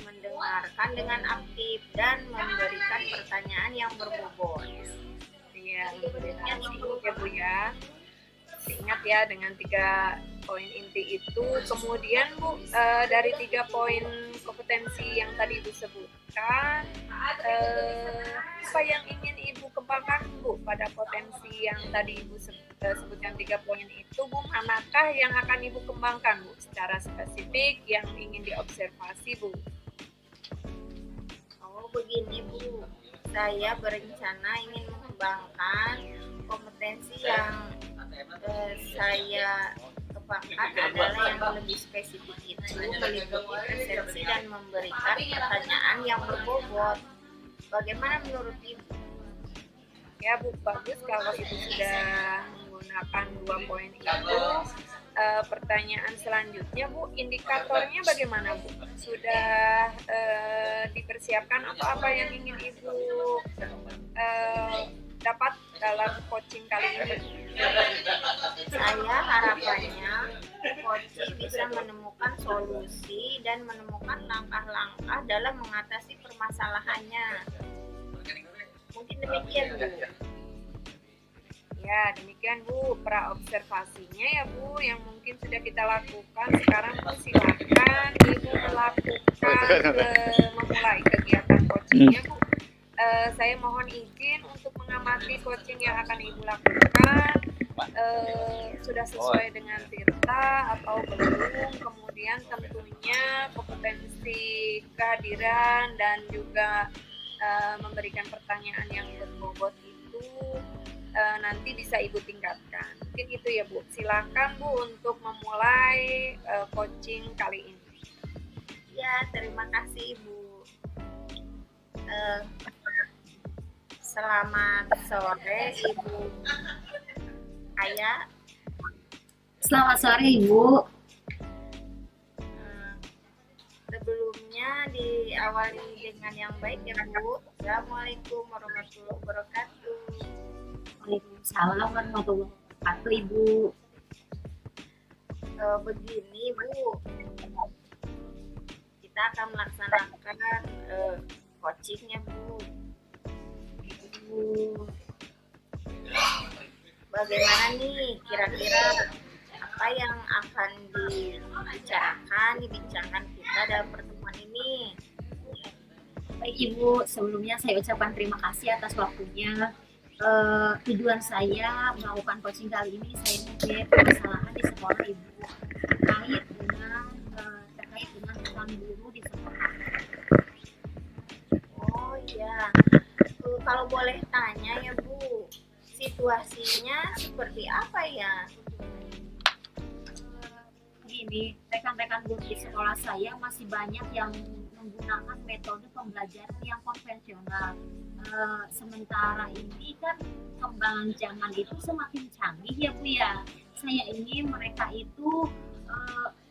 mendengarkan dengan aktif, dan memberikan pertanyaan yang berbobot. Iya, memberikan ya Bu ya. Ingat ya dengan 3 poin inti itu. Kemudian Bu, dari 3 poin kompetensi yang tadi Ibu sebutkan, apa yang ingin Ibu kembangkan Bu pada potensi yang tadi Ibu sebutkan 3 poin itu Bu? Manakah yang akan Ibu kembangkan Bu secara spesifik yang ingin diobservasi Bu? Oh begini Bu, saya berencana ingin mengembangkan kompetensi yang saya kembangkan adalah yang lebih spesifik itu meliputi presensi dan memberikan pertanyaan yang berbobot. Bagaimana menurut Ibu? Ya Bu, bagus kalau Ibu sudah menggunakan 2 poin itu. Pertanyaan selanjutnya Bu, indikatornya bagaimana Bu? Sudah dipersiapkan atau apa yang ingin Ibu dapat dalam coaching kali ini? Saya harapannya coach bisa menemukan solusi dan menemukan langkah-langkah dalam mengatasi permasalahannya. Mungkin demikian, Bu. Ya, demikian Bu, praobservasinya ya Bu, yang mungkin sudah kita lakukan. Sekarang Bu, silakan Ibu memulai kegiatan coachingnya Bu. Saya mohon izin untuk mengamati coaching yang akan Ibu lakukan. Sudah sesuai dengan Tirta atau belum, kemudian tentunya kompetensi kehadiran dan juga memberikan pertanyaan yang berbobot itu nanti bisa Ibu tingkatkan. Mungkin itu ya Bu. Silakan Bu untuk memulai coaching kali ini. Ya, terima kasih Ibu. Selamat sore Ibu Aya. Selamat sore Ibu. Sebelumnya diawali dengan yang baik ya Bu. Assalamualaikum warahmatullahi wabarakatuh. Waalaikumsalam warahmatullahi wabarakatuh Ibu. Begini Bu, kita akan melaksanakan coachingnya Bu. Bagaimana nih kira-kira apa yang akan dibincangkan kita dalam pertemuan ini? Baik Ibu, sebelumnya saya ucapkan terima kasih atas waktunya. Tujuan saya melakukan coaching kali ini, saya melihat permasalahan di sekolah Ibu terkait dengan tuan guru di sekolah. Oh iya, kalau boleh tanya ya Bu, situasinya seperti apa ya? Begini, rekan-rekan guru di sekolah saya masih banyak yang menggunakan metode pembelajaran yang konvensional. Sementara ini kan kembangan zaman itu semakin canggih ya Bu ya. Saya ingin mereka itu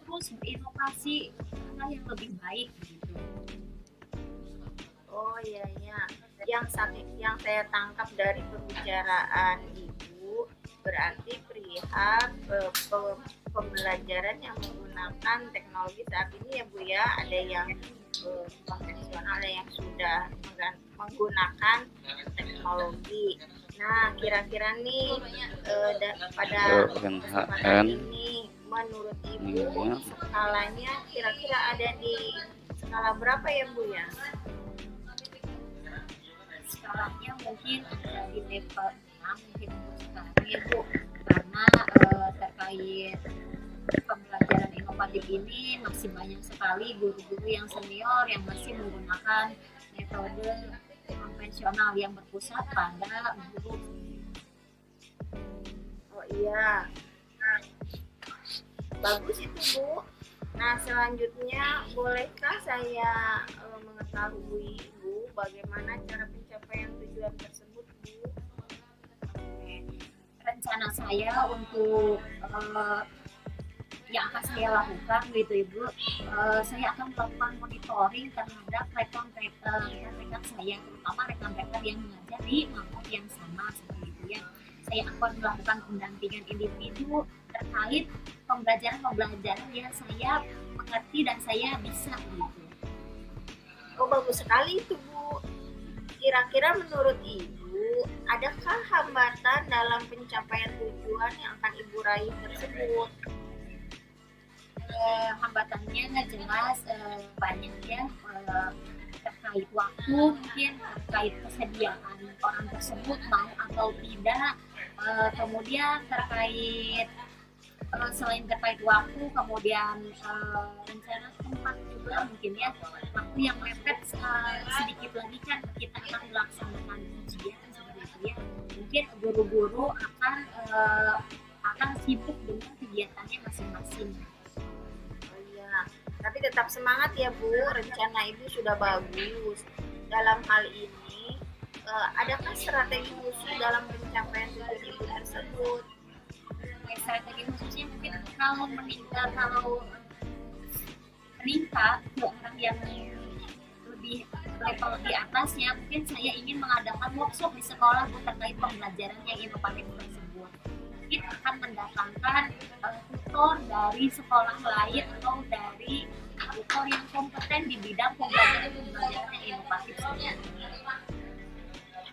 terus berinovasi hal yang lebih baik gitu. Oh iya iya, yang saya tangkap dari pembicaraan Ibu berarti perihal pembelajaran yang menggunakan teknologi saat ini ya Bu ya, ada yang konvensional, ada yang sudah menggunakan teknologi. Nah kira-kira nih pada kesempatan ini menurut Ibu skalanya kira-kira ada di skala berapa ya Bu ya? Skalanya mungkin ada di level 6 mungkin sekarang ya Bu, karena terkait pembelajaran inovatif ini masih banyak sekali guru-guru yang senior yang masih menggunakan metode konvensional yang berpusat pada guru. Oh iya, nah, bagus itu Bu. Nah selanjutnya bolehkah saya mengetahui Bu bagaimana cara pencapaian tujuan tersebut Bu? Rencana saya untuk yang akan saya lakukan gitu Ibu, saya akan melakukan monitoring terhadap rekan-rekan saya, terutama rekan-rekan yang mengajar di mangkok yang sama seperti itu ya. Saya akan melakukan pendampingan individu terkait pembelajaran yang saya mengerti dan saya bisa gitu. Oh bagus sekali itu Bu. Kira-kira menurut Ibu, adakah hambatan dalam pencapaian tujuan yang akan Ibu raih tersebut? Hambatannya jelas banyak ya, terkait waktu, mungkin terkait kesediaan orang tersebut mau atau tidak, kemudian terkait selain terkait waktu, kemudian rencana tempat juga mungkin ya, waktu yang mepet sedikit lagi kan kita akan melaksanakan ujian seperti itu ya, mungkin guru-guru akan sibuk dengan kegiatannya masing-masing. Tapi tetap semangat ya Bu, rencana Ibu sudah bagus. Dalam hal ini, adakah strategi khusus dalam pencapaian tujuan Ibu tersebut? Strategi khususnya mungkin kalau meningkat ke orang yang lebih level di atasnya, mungkin saya ingin mengadakan workshop di sekolah terkait pembelajaran yang inovatif tersebut. Mungkin akan mendatangkan tutor dari sekolah lain atau dari tutor yang kompeten di bidang pembelajaran yang inovatif.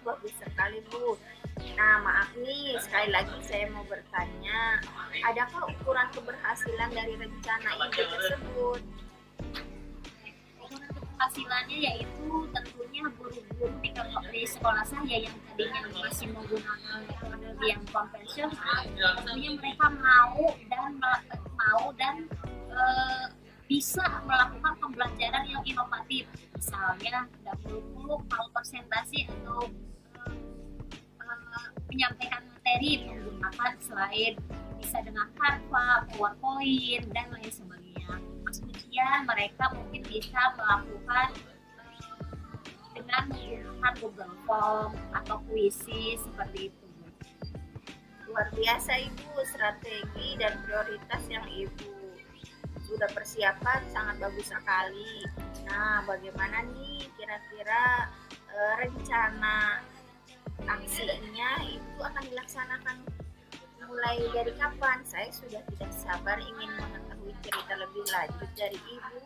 Bagus sekali Bu. Nah maaf nih, sekali lagi saya mau bertanya, adakah ukuran keberhasilan dari rencana ide tersebut? Hasilnya yaitu tentunya guru-guru di sekolah saya yang tadinya masih menggunakan metode yang konvensional, tentunya mereka mau dan bisa melakukan pembelajaran yang inovatif, misalnya dahulu kalau presentasi atau menyampaikan materi menggunakan slide, bisa dengan Canva, PowerPoint, dan lain sebagainya. Kemudian mereka mungkin bisa melakukan dengan menggunakan Google Form atau kuisi seperti itu. Luar biasa Ibu, strategi dan prioritas yang Ibu sudah persiapkan sangat bagus sekali. Nah, bagaimana nih kira-kira rencana aksinya itu akan dilaksanakan mulai dari kapan? Saya sudah tidak sabar ingin mengetahui cerita lebih lanjut dari Ibu.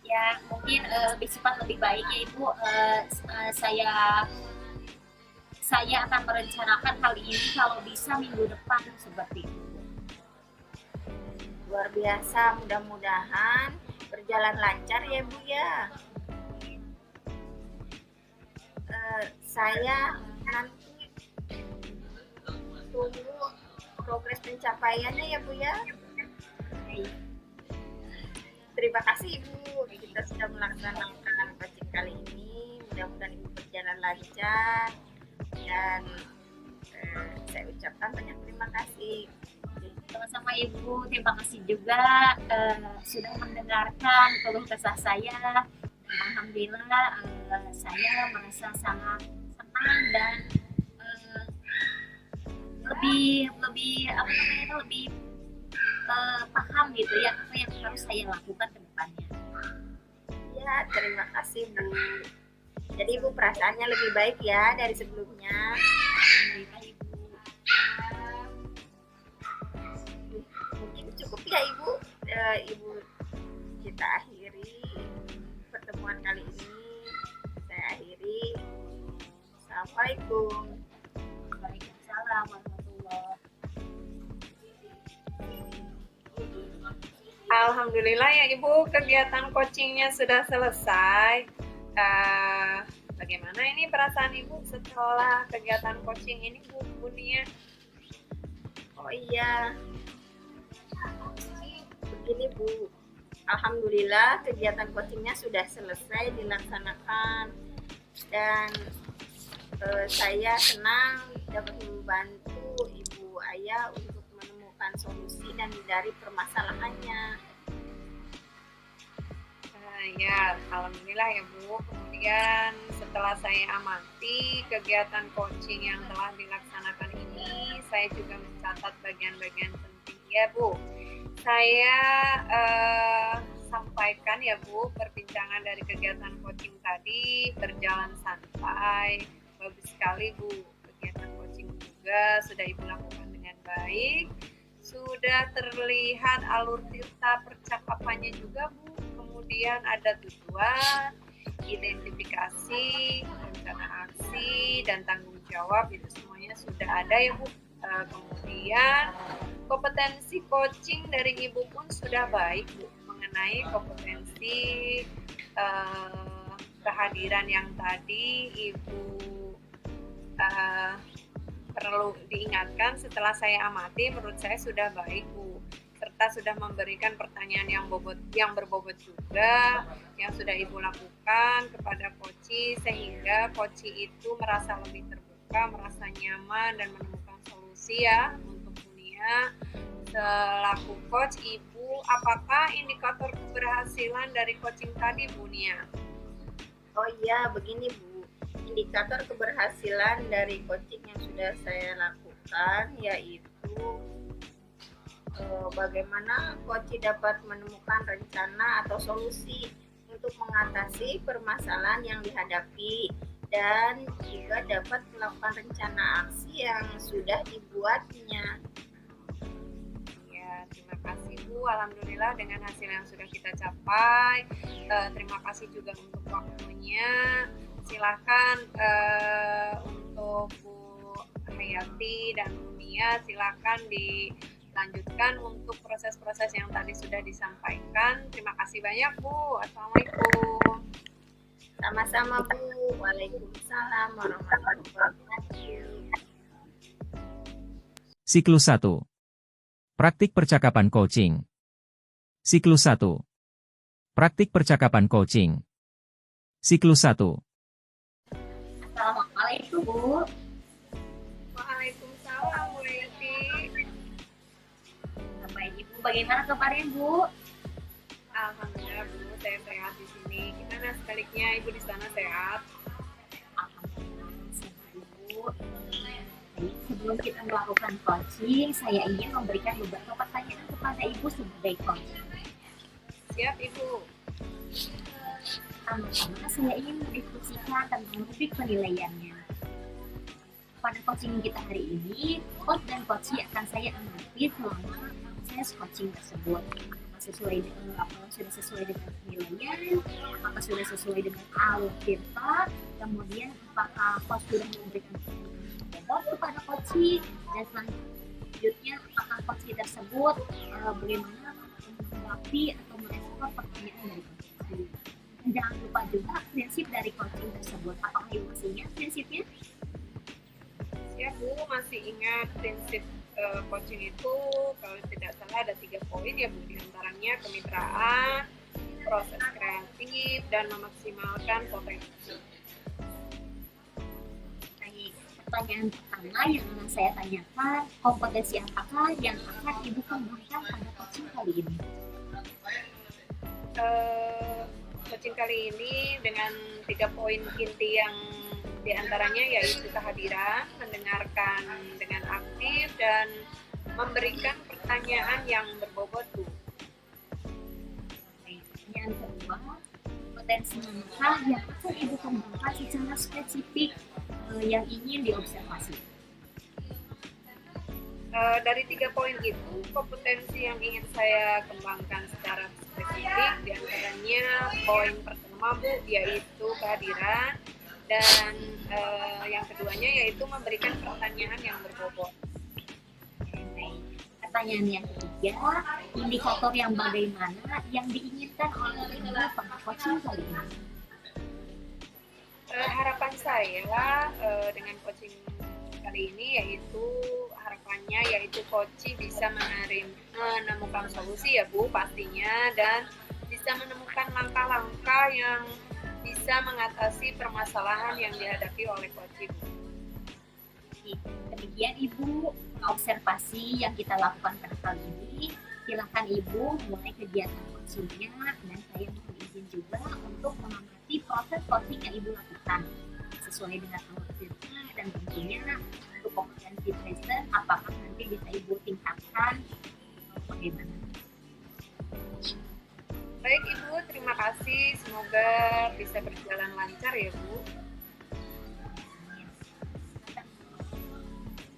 Ya, mungkin bersifat lebih baiknya Ibu, saya akan merencanakan hal ini kalau bisa minggu depan seperti itu. Luar biasa, mudah-mudahan berjalan lancar ya Bu ya. Saya nanti tunggu progres pencapaiannya ya Bu ya. Terima kasih Ibu, kita sudah melaksanakan coaching kali ini. Mudah-mudahan Ibu berjalan lancar dan saya ucapkan banyak terima kasih. Sama-sama Ibu, terima kasih juga sudah mendengarkan keluh kesah saya. Alhamdulillah saya merasa sangat senang dan lebih paham gitu ya apa yang harus saya lakukan ke depannya. Ya, terima kasih Bu. Jadi Ibu perasaannya lebih baik ya dari sebelumnya. Alhamdulillah Ibu. Mungkin cukup ya Ibu. Ibu kita akhiri pertemuan kali ini. Saya akhiri. Assalamualaikum. Waalaikumsalam warahmatullahi. Alhamdulillah ya Ibu, kegiatan coachingnya sudah selesai. Bagaimana ini perasaan Ibu setelah kegiatan coaching ini Bu Nia? Oh iya, begini Bu, alhamdulillah kegiatan coachingnya sudah selesai dilaksanakan dan saya senang dapat membantu Ibu Ayah untuk menemukan solusi dan dari permasalahannya. Ya, alhamdulillah ya Bu. Kemudian setelah saya amati kegiatan coaching yang telah dilaksanakan ini, saya juga mencatat bagian-bagian penting ya Bu. Saya sampaikan ya Bu, perbincangan dari kegiatan coaching tadi berjalan santai, bagus sekali Bu. Kegiatan coaching juga sudah Ibu lakukan dengan baik, sudah terlihat alur cerita percakapannya juga Bu. Kemudian ada tujuan, identifikasi, rencana aksi, dan tanggung jawab, itu semuanya sudah ada ya Bu. Kemudian kompetensi coaching dari Ibu pun sudah baik Bu, mengenai kompetensi kehadiran yang tadi Ibu perlu diingatkan. Setelah saya amati, menurut saya sudah baik Bu, serta sudah memberikan pertanyaan yang berbobot juga yang sudah Ibu lakukan kepada coach, sehingga coach itu merasa lebih terbuka, merasa nyaman dan menemukan solusi ya untuk dunia. Selaku coach Ibu, apakah indikator keberhasilan dari coaching tadi Bu Nia? Oh iya, begini Bu, indikator keberhasilan dari coaching yang sudah saya lakukan yaitu bagaimana coach dapat menemukan rencana atau solusi untuk mengatasi permasalahan yang dihadapi dan juga dapat melakukan rencana aksi yang sudah dibuatnya. Ya, terima kasih Bu. Alhamdulillah dengan hasil yang sudah kita capai. Terima kasih juga untuk waktunya. Silahkan untuk Bu Hayati dan Munia, silahkan dilanjutkan untuk proses-proses yang tadi sudah disampaikan. Terima kasih banyak Bu. Assalamualaikum. Sama-sama Bu. Waalaikumsalam warahmatullahi wabarakatuh. Siklus 1. Praktik percakapan coaching. Siklus 1. Praktik percakapan coaching. Siklus 1. Assalamualaikum Bu. Waalaikumsalam Bu Hayati. Baik Ibu, bagaimana kabarnya Bu? Alhamdulillah Bu, saya sehat di sini. Gimana sebaliknya Ibu di sana sehat? Alhamdulillah sehat Ibu. Baik, sebelum kita melakukan coaching, saya ingin memberikan beberapa pertanyaan kepada Ibu sebagai coach. Siap Ibu. Pertama, saya ingin mendiskusikan tentang rubrik penilaiannya. Pada coaching kita hari ini, coach dan coachee akan saya amati selama proses coaching tersebut. Apakah sesuai dengan sudah sesuai dengan penilaian, apakah sudah sesuai dengan alur cerita, kemudian apakah coach sudah memberikan bobot kepada coachee, dan selanjutnya apakah coachee tersebut bagaimana menanggapi atau merespon pertanyaan dari coachee. Jangan lupa juga prinsip dari coaching tersebut. Apakah Ibu masih ingat prinsipnya? Ya Bu, masih ingat prinsip coaching itu kalau tidak salah ada 3 poin ya Bu, diantaranya kemitraan, proses kreatif, dan memaksimalkan potensi. Baik, pertanyaan pertama yang akan saya tanyakan, kompetensi apakah yang akan Ibu kembangkan pada coaching kali ini? Coaching kali ini dengan 3 poin inti yang diantaranya yaitu kehadiran, mendengarkan dengan aktif, dan memberikan pertanyaan yang berbobot Bu. Yang kedua, potensi manakah yang akan Ibu kembangkan secara spesifik yang ingin diobservasi? Dari 3 poin itu, kompetensi yang ingin saya kembangkan secara spesifik diantaranya poin pertama Bu, yaitu kehadiran, dan yang keduanya yaitu memberikan pertanyaan yang berbobot. Pertanyaan yang ketiga, indikator yang bagaimana yang diinginkan oleh Ibu pada coaching kali ini? Harapan saya dengan coaching kali ini yaitu harapannya yaitu coaching bisa menemukan solusi ya Bu pastinya, dan bisa menemukan langkah-langkah yang bisa mengatasi permasalahan yang dihadapi oleh coaching. Demikian Ibu observasi yang kita lakukan pada kali ini. Silakan Ibu mulai kegiatan coachingnya, dan saya mohon izin juga untuk mengamati proses coaching yang Ibu lakukan sesuai dengan alur cerita, dan tentunya untuk kompetensi present apakah nanti bisa Ibu tingkatkan bagaimana. Baik Ibu, terima kasih. Semoga bisa berjalan lancar ya Bu.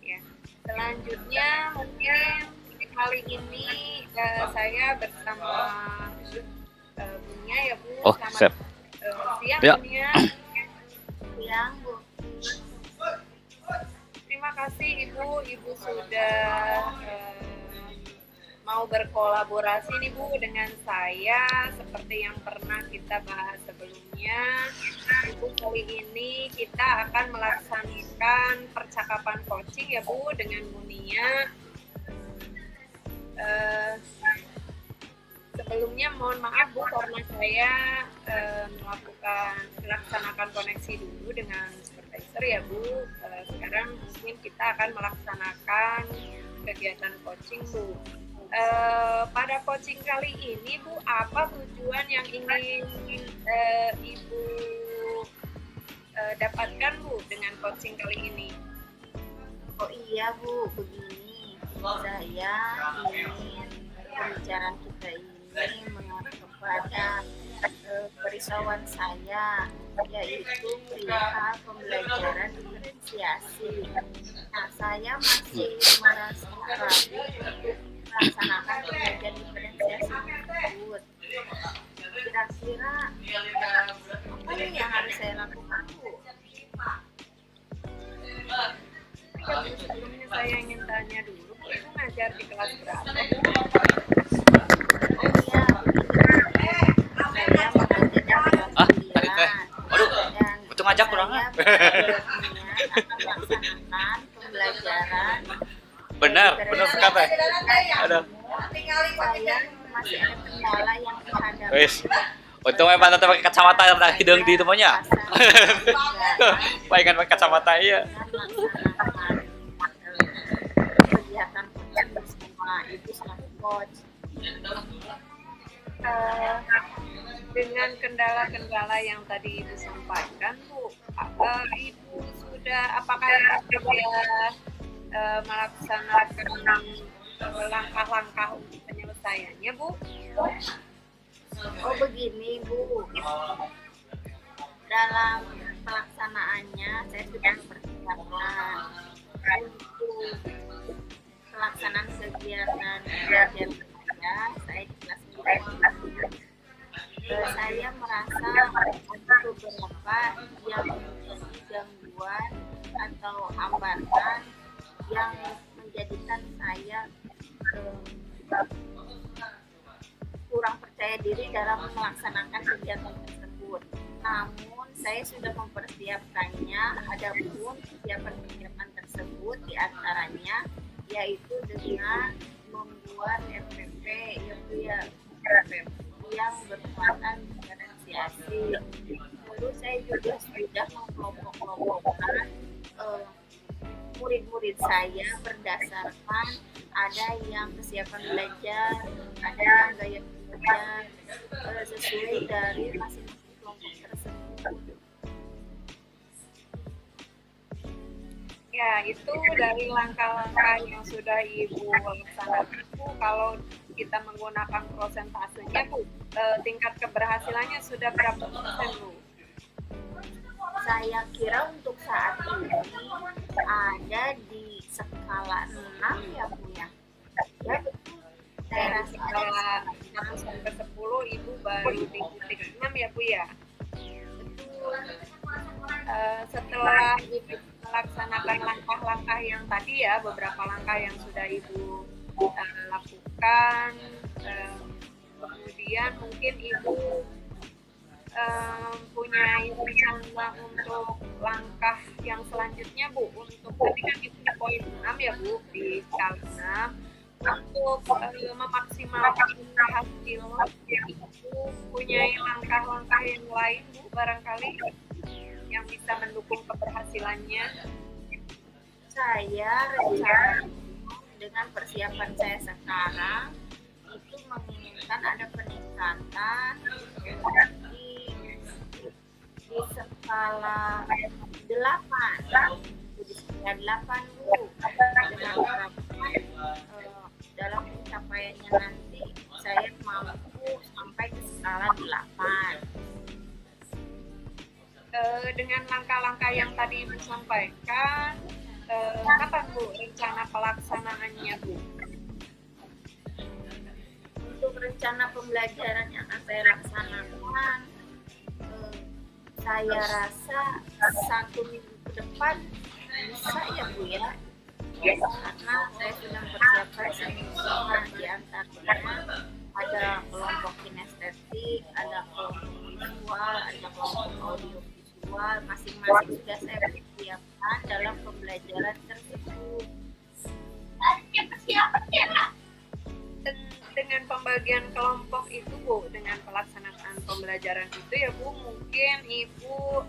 Ya, selanjutnya mungkin kali ini saya bersama Bunya ya Bu. Oh, siap. Siang Ya. Bunya. Siang Bu. Terima kasih Ibu sudah mau berkolaborasi nih Bu dengan saya seperti yang pernah kita bahas sebelumnya. Ibu, kali ini kita akan melaksanakan percakapan coaching ya Bu dengan Munia. Sebelumnya mohon maaf Bu karena saya melaksanakan koneksi dulu dengan supervisor ya Bu. Sekarang mungkin kita akan melaksanakan kegiatan coaching Bu. Pada coaching kali ini Bu, apa tujuan yang ingin Ibu dapatkan Bu dengan coaching kali ini? Oh iya Bu, begini, saya ingin pembicaraan kita ini mengarah kepada pemantauan saya, yaitu perihal pembelajaran diferensiasi. Nah, saya masih merasa ragu untuk melaksanakan pembelajaran diferensiasi tersebut. Kira-kira apa nih yang harus saya lakukan, Bu? Ya, Bu, sebelumnya saya ingin tanya dulu, Bu, itu ngajar di kelas berapa, Bu? Oh iya, saya mengajar di kelas 9 dan Untung ngajak kurang saya ah. berniat akan melaksanakan pembelajaran Benar kata. Ada. saya masih ada kendala yang dihadapi. Wis. Untung emang tante pakai kacamata yang hidung di temunya. Palingan pakai kacamata iya. Kegiatan coaching bersama ibu selaku coach. Dengan kendala-kendala yang tadi Ibu sampaikan, Bu, Ibu apakah Ibu sudah melaksanakan langkah-langkah untuk penyelesaiannya, Bu? Oh begini, Bu. Dalam pelaksanaannya saya sudah mempersiapkan untuk pelaksanaan kegiatan belajar saya di kelas 9. Saya merasa ada beberapa yang menjadi gangguan atau hambatan yang menjadikan saya kurang percaya diri dalam melaksanakan kegiatan tersebut. Namun saya sudah mempersiapkannya. Adapun persiapan tersebut diantaranya yaitu dengan membuat FPP, yaitu yang bermuatan diferensiasi. Lalu saya juga sudah mengelompok-kelompokkan murid-murid saya berdasarkan ada yang kesiapan belajar, ada yang gaya belajar, sesuai dari masing-masing kelompok tersebut. Ya, itu dari langkah-langkah yang sudah Ibu laksanakan, Bu. Kalau kita menggunakan prosentasenya, Bu, tingkat keberhasilannya sudah berapa persen, Bu? Saya kira untuk saat ini ada di skala 6 ya, Bu ya. Ya betul. Saya Dari rasa skala 1 sampai 10, Ibu baru di titik 6 ya, Bu ya? Setelah Ibu melaksanakan langkah-langkah yang tadi ya, beberapa langkah yang sudah Ibu lakukan, kemudian mungkin Ibu punya rencana untuk langkah yang selanjutnya, Bu, untuk tadi kan Ibu di poin 6 ya, Bu, di skala 6 untuk memaksimalkan hasil. Ibu punya langkah-langkah yang lain, Bu, barangkali yang bisa mendukung keberhasilannya. saya rencana dengan persiapan saya sekarang itu menginginkan ada peningkatan di skala 8. Di skala 8, Bu. Dengan harapan dalam pencapaiannya nanti saya mampu sampai ke skala 8. Dengan langkah-langkah yang tadi Ibu sampaikan, kapan, Bu, rencana pelaksanaannya, Bu? Untuk rencana pembelajaran yang akan saya laksanakan, saya rasa 1 minggu ke depan bisa ya, Bu ya. Karena saya sudah mempersiapkan semua, di antaranya ada kelompok kinestetik, ada kelompok visual, ada kelompok audiovisual, masing-masing sudah saya persiapkan dalam pembelajaran tersebut. Dengan pembagian kelompok itu, Bu, dengan pelaksanaan pembelajaran itu ya, Bu, mungkin Ibu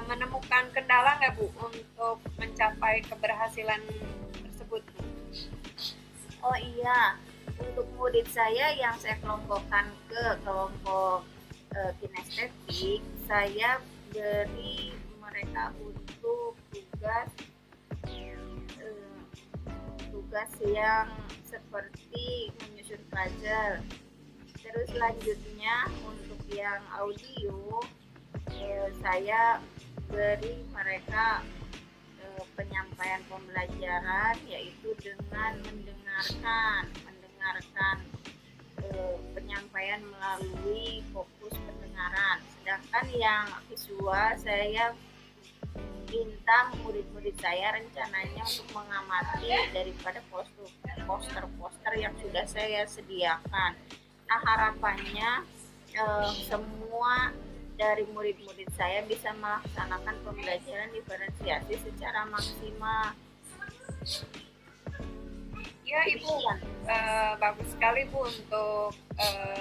menemukan kendala nggak, Bu, untuk mencapai keberhasilan tersebut, Bu? Oh iya, untuk murid saya yang saya kelompokkan ke kelompok kinestetik, saya beri mereka untuk tugas yang seperti menyusun puzzle Terus selanjutnya untuk yang audio, saya beri mereka penyampaian pembelajaran, yaitu dengan mendengarkan penyampaian melalui fokus pendengaran. Sedangkan yang visual, saya minta murid-murid saya rencananya untuk mengamati daripada poster-poster yang sudah saya sediakan. Nah, harapannya semua dari murid-murid saya bisa melaksanakan pembelajaran diferensiasi secara maksimal. Ya Ibu, bagus sekali Bu untuk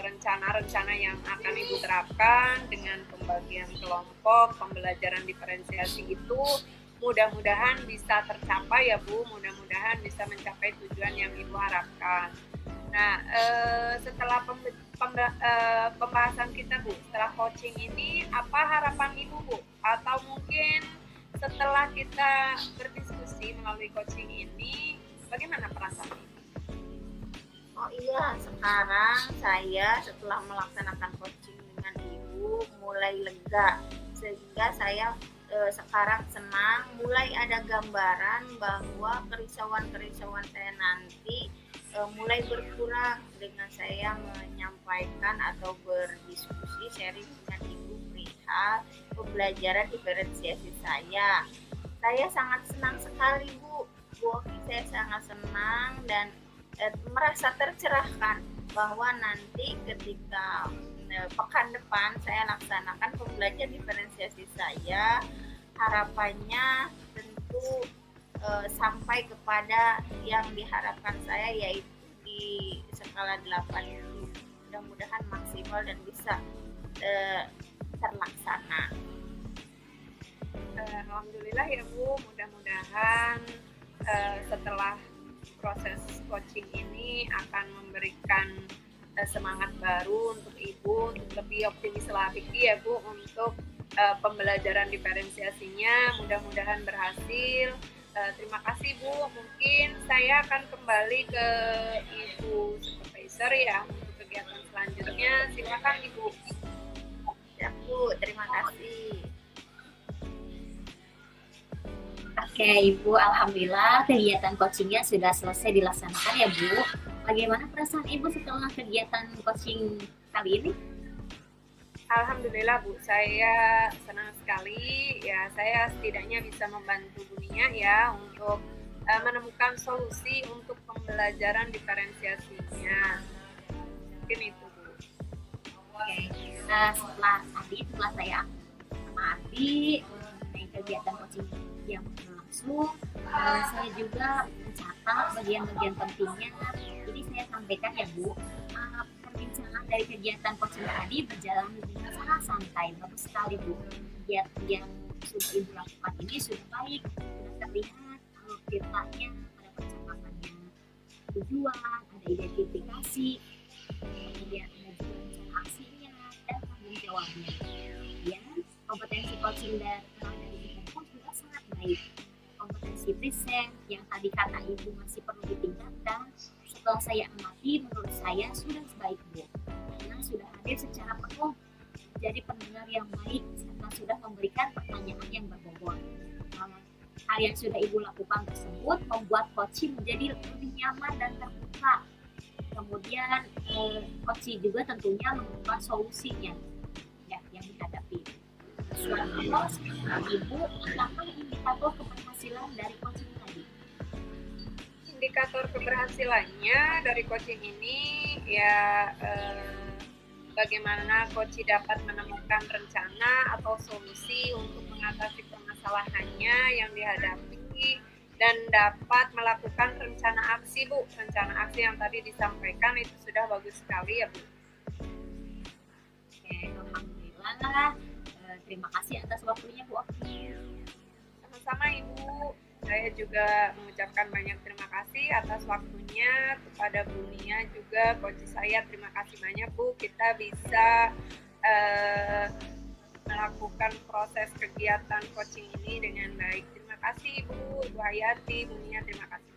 rencana-rencana yang akan Ibu terapkan dengan pembagian kelompok, pembelajaran diferensiasi itu mudah-mudahan bisa tercapai ya Bu, mudah-mudahan bisa mencapai tujuan yang Ibu harapkan. Nah, setelah pembahasan kita Bu, setelah coaching ini, apa harapan Ibu Bu? Atau mungkin setelah kita berdiskusi melalui coaching ini, bagaimana perasaan Ibu? Oh iya, sekarang saya setelah melaksanakan coaching dengan Ibu mulai lega, sehingga saya sekarang senang, mulai ada gambaran bahwa kerisauan-kerisauan saya nanti mulai berkurang dengan saya menyampaikan atau berdiskusi sharing dengan Ibu perihal pembelajaran diferensiasi saya. Saya sangat senang sekali Bu, saya sangat senang dan merasa tercerahkan bahwa nanti ketika pekan depan saya laksanakan pembelajaran diferensiasi saya, harapannya tentu sampai kepada yang diharapkan saya, yaitu di skala 8 itu mudah-mudahan maksimal dan bisa terlaksana. Alhamdulillah ya Bu, mudah-mudahan setelah proses coaching ini akan memberikan semangat baru untuk Ibu, untuk lebih optimis lagi ya Bu untuk pembelajaran diferensiasinya, mudah-mudahan berhasil. Terima kasih Bu, mungkin saya akan kembali ke Ibu Supervisor ya untuk kegiatan selanjutnya. Silakan Ibu. Ya Bu, terima kasih. Oke Ibu, alhamdulillah kegiatan coachingnya sudah selesai dilaksanakan ya Bu. Bagaimana perasaan Ibu setelah kegiatan coaching kali ini? Alhamdulillah Bu, saya senang sekali ya, saya setidaknya bisa membantu dunia ya untuk menemukan solusi untuk pembelajaran diferensiasinya. Mungkin itu Bu. Oke, setelah saya amati mengenai kegiatan coaching yang berlangsung, saya juga mencatat bagian-bagian pentingnya. Jadi saya sampaikan ya Bu, perbincangan dari kegiatan coaching tadi berjalan dengan sangat santai, bagus sekali Bu. Kegiatan yang sudah Ibu lakukan ini sudah baik, sudah terlihat ceritanya, ada percakapannya, tujuan, ada identifikasi, kemudian ada juga rencana aksinya dan tanggung jawabnya. Kemudian kompetensi coaching dari Ibu pun juga sangat baik. Kompetensi present yang tadi kata Ibu masih perlu ditingkatkan, setelah saya amati menurut saya sudah sebaik Bu, karena sudah hadir secara penuh jadi pendengar yang baik serta sudah memberikan pertanyaan yang berbobot. Hal yang sudah Ibu lakukan tersebut membuat coaching menjadi lebih nyaman dan terbuka. Kemudian coaching juga tentunya menemukan solusinya ya, yang dihadapi. Selanjutnya, Ibu, apakah indikator keberhasilan dari coaching tadi? Indikator keberhasilannya dari coaching ini ya bagaimana coach dapat menemukan rencana atau solusi untuk mengatasi permasalahannya yang dihadapi dan dapat melakukan rencana aksi Bu. Rencana aksi yang tadi disampaikan itu sudah bagus sekali ya Bu. Oke, alhamdulillah. Terima kasih atas waktunya Bu Okti. Sama-sama Ibu. Saya juga mengucapkan banyak terima kasih atas waktunya kepada Bu Nia juga, coach saya. Terima kasih banyak Bu, kita bisa melakukan proses kegiatan coaching ini dengan baik. Terima kasih Bu Hayati, Bu Nia, terima kasih.